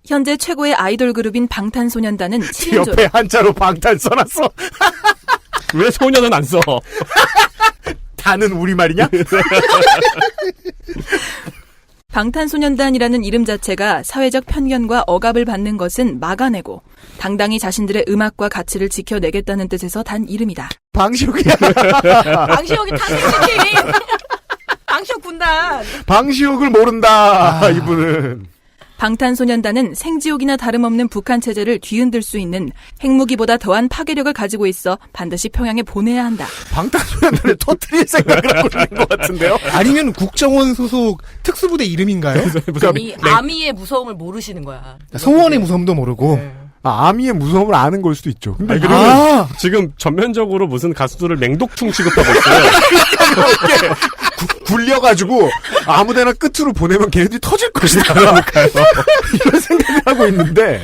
현재 최고의 아이돌 그룹인 방탄소년단은 7인조. 옆에 한자로 방탄 써놨어. 왜 소년은 안 써? 다는 우리말이냐? 방탄소년단이라는 이름 자체가 사회적 편견과 억압을 받는 것은 막아내고 당당히 자신들의 음악과 가치를 지켜내겠다는 뜻에서 단 이름이다. 방시혁이야. 방시혁이 탄생시킨 방시혁 군단. 방시혁을 모른다. 이분은. 방탄소년단은 생지옥이나 다름없는 북한 체제를 뒤흔들 수 있는 핵무기보다 더한 파괴력을 가지고 있어 반드시 평양에 보내야 한다. 방탄소년단을 터뜨릴 생각을 하고 있는 것 같은데요? 아니면 국정원 소속 특수부대 이름인가요? 이 아미의 무서움을 모르시는 거야. 소원의 무서움도 모르고. 아미의 무서움을 아는 걸 수도 있죠. 근데 지금 전면적으로 무슨 가수들을 맹독충 취급하고 있어요. 굴려가지고 아무데나 끝으로 보내면 걔네들이 터질 것이다. 이런 생각을 하고 있는데.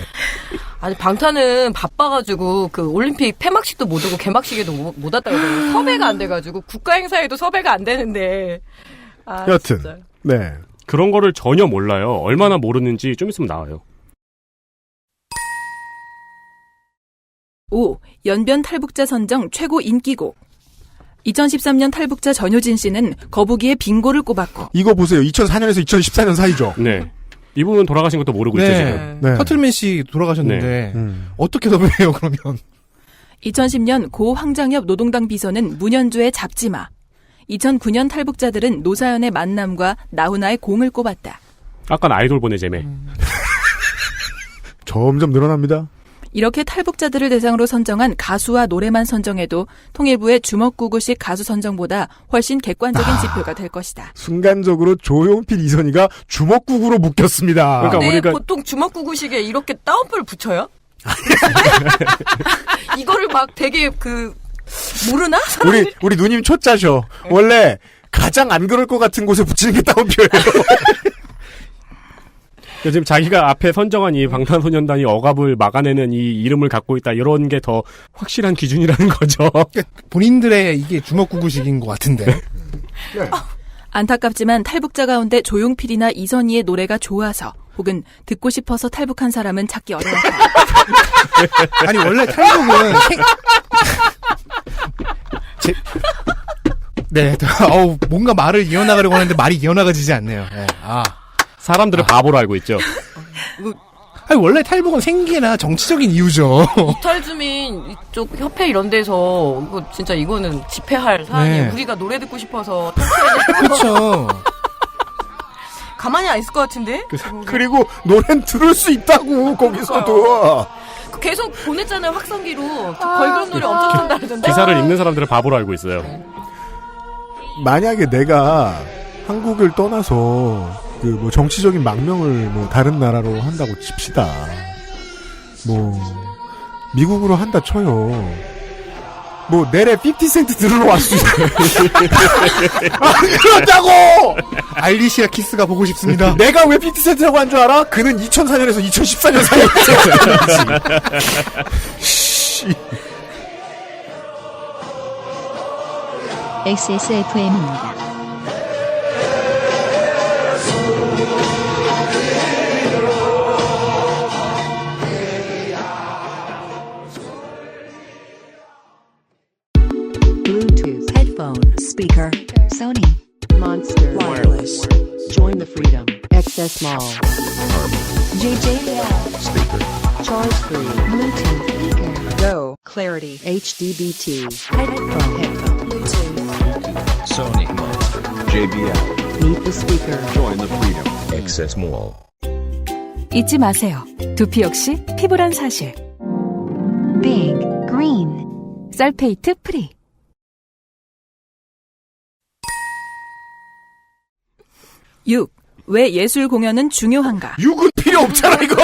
아니 방탄은 바빠가지고 올림픽 폐막식도 못 오고 개막식에도 못 왔다 그러고 섭외가 안 돼가지고 국가 행사에도 섭외가 안 되는데. 여튼 진짜. 네. 그런 거를 전혀 몰라요. 얼마나 모르는지 좀 있으면 나와요. 5. 연변 탈북자 선정 최고 인기곡. 2013년 탈북자 전효진 씨는 거북이의 빙고를 꼽았고. 이거 보세요. 2004년에서 2014년 사이죠. 네. 이분은 돌아가신 것도 모르고 있죠, 지금. 네. 터틀맨 씨 돌아가셨는데 어떻게 섭외해요, 그러면? 2010년 고 황장엽 노동당 비서는 문현주의 잡지마. 2009년 탈북자들은 노사연의 만남과 나훈아의 공을 꼽았다. 아까 아이돌 보내재매. 점점 늘어납니다. 이렇게 탈북자들을 대상으로 선정한 가수와 노래만 선정해도 통일부의 주먹구구식 가수 선정보다 훨씬 객관적인 지표가 될 것이다. 순간적으로 조용필, 이선희가 주먹구구로 묶였습니다. 그러니까 우리가 보통 주먹구구식에 이렇게 따옴표를 붙여요? 이거를 막 되게 모르나? 우리 누님 초짜셔. 원래 가장 안 그럴 것 같은 곳에 붙이는 게 따옴표예요. 지금 자기가 앞에 선정한 이 방탄소년단이 억압을 막아내는 이 이름을 갖고 있다, 이런 게 더 확실한 기준이라는 거죠. 본인들의 이게 주먹구구식인 것 같은데. 네. 안타깝지만 탈북자 가운데 조용필이나 이선희의 노래가 좋아서 혹은 듣고 싶어서 탈북한 사람은 찾기 어려웠다. 아니 원래 탈북은 뭔가 말을 이어나가려고 하는데 말이 이어나가지지 않네요. 네. 사람들을 바보로 알고 있죠. 아니, 원래 탈북은 생계나 정치적인 이유죠. 이탈주민 이쪽 협회 이런 데서 진짜 이거는 집회할 사안이에요. 네. 우리가 노래 듣고 싶어서 그렇죠. 가만히 안 있을 것 같은데? 그리고 노래는 들을 수 있다고 거기서도. 계속 보냈잖아요, 확성기로. 걸그룹 노래 엄청 탄다 그러던데. 기사를 읽는 사람들을 바보로 알고 있어요. 만약에 내가 한국을 떠나서 그 뭐 정치적인 망명을 뭐 다른 나라로 한다고 칩시다. 뭐 미국으로 한다 쳐요. 뭐 내래 50센트 들으러 왔어. 안 그런다고! 알리시아 키스가 보고 싶습니다. 내가 왜 50센트라고 한 줄 알아? 그는 2004년에서 2014년 사이에 XSFM입니다. Bluetooth, headphone, speaker, Sony, Monster, wireless. Join the freedom. Access Mall. JJL. Speaker. Charge free. Bluetooth speaker. Go. Clarity. HDBT. Headphone. Bluetooth. Sony, Monster, JBL. Meet the speaker. Join the freedom. Access Mall. 잊지 마세요. 두피 역시 피부란 사실. Big Green. 설페이트 프리. 6. 왜 예술 공연은 중요한가? 6은 필요 없잖아, 이거!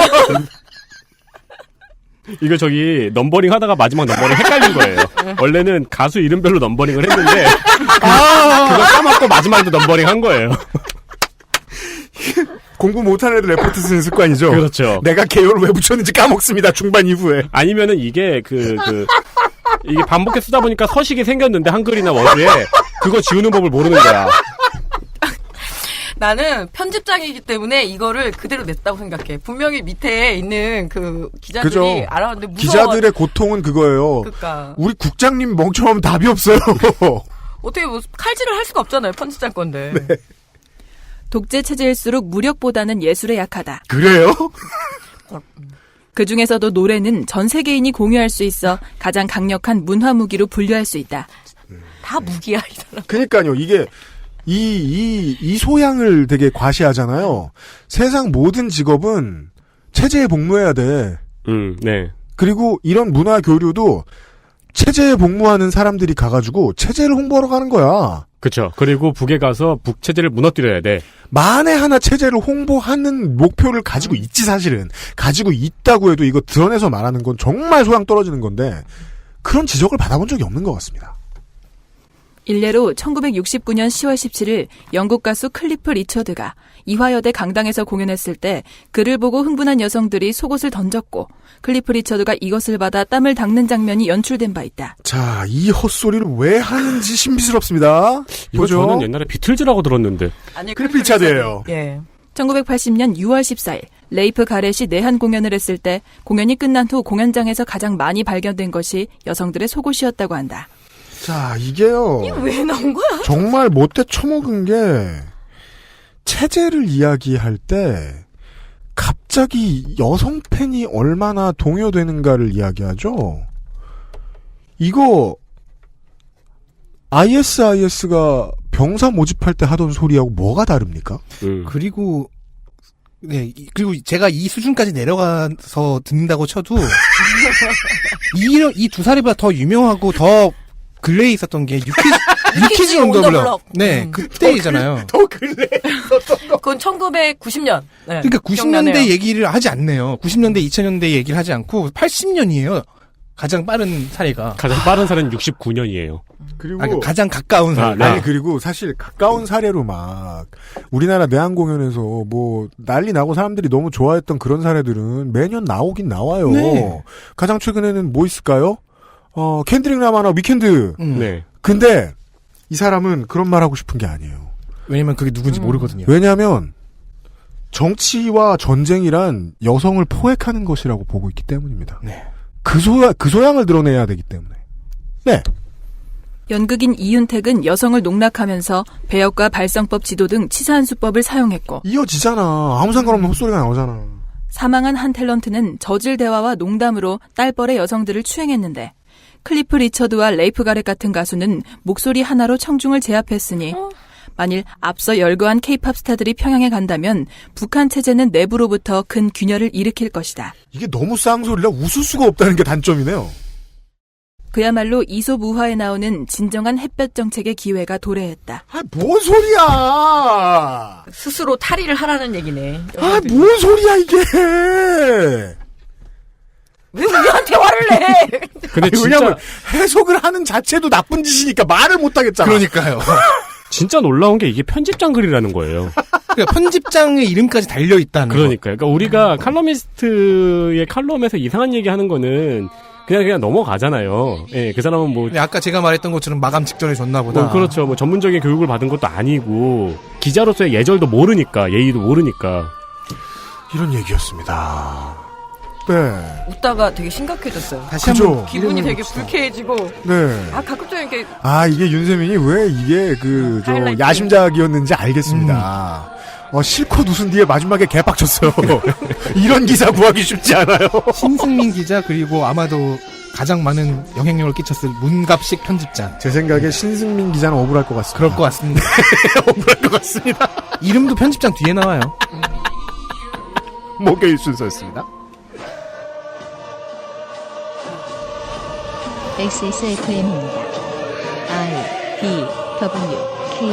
이거 저기 넘버링 하다가 마지막 넘버링 헷갈린 거예요. 원래는 가수 이름별로 넘버링을 했는데 그거 까먹고 마지막에도 넘버링 한 거예요. 공부 못하는 애들 레포트 쓰는 습관이죠. 그렇죠. 내가 개요를 왜 붙였는지 까먹습니다. 중반 이후에. 아니면은 이게 이게 반복해 쓰다 보니까 서식이 생겼는데 한글이나 워드에 그거 지우는 법을 모르는 거야. 나는 편집장이기 때문에 이거를 그대로 냈다고 생각해. 분명히 밑에 있는 그 기자들이 그죠. 알아봤는데 무서워. 기자들의 고통은 그거예요. 그러니까. 우리 국장님 멍청하면 답이 없어요. 어떻게 뭐 칼질을 할 수가 없잖아요. 편집장 건데. 네. 독재 체제일수록 무력보다는 예술에 약하다. 그래요? 그 중에서도 노래는 전 세계인이 공유할 수 있어 가장 강력한 문화 무기로 분류할 수 있다. 다 무기야, 이 사람. 그러니까요. 이게 이 소양을 되게 과시하잖아요. 세상 모든 직업은 체제에 복무해야 돼. 네. 그리고 이런 문화 교류도 체제에 복무하는 사람들이 가가지고 체제를 홍보하러 가는 거야. 그렇죠. 그리고 북에 가서 북 체제를 무너뜨려야 돼. 만에 하나 체제를 홍보하는 목표를 가지고 있지 사실은. 가지고 있다고 해도 이거 드러내서 말하는 건 정말 소양 떨어지는 건데 그런 지적을 받아본 적이 없는 것 같습니다. 일례로 1969년 10월 17일 영국 가수 클리프 리처드가 이화여대 강당에서 공연했을 때 그를 보고 흥분한 여성들이 속옷을 던졌고 클리프 리처드가 이것을 받아 땀을 닦는 장면이 연출된 바 있다. 자, 이 헛소리를 왜 하는지 신비스럽습니다. 이거 보죠? 저는 옛날에 비틀즈라고 들었는데. 아니, 클리프 리처드예요. 예. 1980년 6월 14일 레이프 가렛이 내한 공연을 했을 때 공연이 끝난 후 공연장에서 가장 많이 발견된 것이 여성들의 속옷이었다고 한다. 자, 이게요. 이게 왜 나온 거야? 정말 못돼 처먹은 게 체제를 이야기할 때 갑자기 여성 팬이 얼마나 동요되는가를 이야기하죠. 이거 ISIS가 병사 모집할 때 하던 소리하고 뭐가 다릅니까? 그리고 그리고 제가 이 수준까지 내려가서 듣는다고 쳐도 이 두 사례보다 더 유명하고 더 근래에 있었던 게 유키즈 온 더 블럭. 네, 그때이잖아요. 더 근래에 있었던 거. 그건 1990년. 네, 그러니까 90년대 기억나네요. 얘기를 하지 않네요. 90년대, 2000년대 얘기를 하지 않고 80년이에요. 가장 빠른 사례가. 가장 빠른 사례는 69년이에요. 그리고 그러니까 가장 가까운 사례. 네. 아니 그리고 사실 가까운 사례로 막 우리나라 내한 공연에서 뭐 난리 나고 사람들이 너무 좋아했던 그런 사례들은 매년 나오긴 나와요. 네. 가장 최근에는 뭐 있을까요? 캔드릭 라마나 위켄드. 네. 근데 이 사람은 그런 말 하고 싶은 게 아니에요. 왜냐면 그게 누군지 모르거든요. 왜냐하면 정치와 전쟁이란 여성을 포획하는 것이라고 보고 있기 때문입니다. 네. 그 소양을 드러내야 되기 때문에. 네. 연극인 이윤택은 여성을 농락하면서 배역과 발성법 지도 등 치사한 수법을 사용했고 이어지잖아. 아무 상관없는 헛소리가 나오잖아. 사망한 한 탤런트는 저질 대화와 농담으로 딸뻘의 여성들을 추행했는데 클리프 리처드와 레이프 가렛 같은 가수는 목소리 하나로 청중을 제압했으니 만일 앞서 열거한 K-팝 스타들이 평양에 간다면 북한 체제는 내부로부터 큰 균열을 일으킬 것이다. 이게 너무 쌍소리라 웃을 수가 없다는 게 단점이네요. 그야말로 이솝우화에 나오는 진정한 햇볕 정책의 기회가 도래했다. 뭔 소리야! 스스로 탈의를 하라는 얘기네. 뭔 소리야 이게! 왜 우리한테 화를 내? 근데 진짜 왜냐면 해석을 하는 자체도 나쁜 짓이니까 말을 못 하겠잖아. 그러니까요. 진짜 놀라운 게 이게 편집장 글이라는 거예요. 그러니까 편집장의 이름까지 달려 있다는 그러니까 우리가 칼럼니스트의 칼럼에서 이상한 얘기 하는 거는 그냥 넘어가잖아요. 예, 그 사람은 뭐 아까 제가 말했던 것처럼 마감 직전에 줬나 보다. 그렇죠. 뭐 전문적인 교육을 받은 것도 아니고 기자로서의 예절도 모르니까 예의도 모르니까 이런 얘기였습니다. 네. 웃다가 되게 심각해졌어요. 다시 한번 기분이 되게 불쾌해지고. 네. 가급적 이렇게. 이게 윤세민이 왜 이게 저 야심작이었는지 알겠습니다. 실컷 웃은 뒤에 마지막에 개빡쳤어요. 이런 기사 구하기 쉽지 않아요. 신승민 기자 그리고 아마도 가장 많은 영향력을 끼쳤을 문갑식 편집장. 제 생각에 신승민 기자는 억울할 것 같습니다. 그럴 것 같습니다. 억울할 것 같습니다. 이름도 편집장 뒤에 나와요. 목요일 순서였습니다. XSFM입니다. I, D, W, K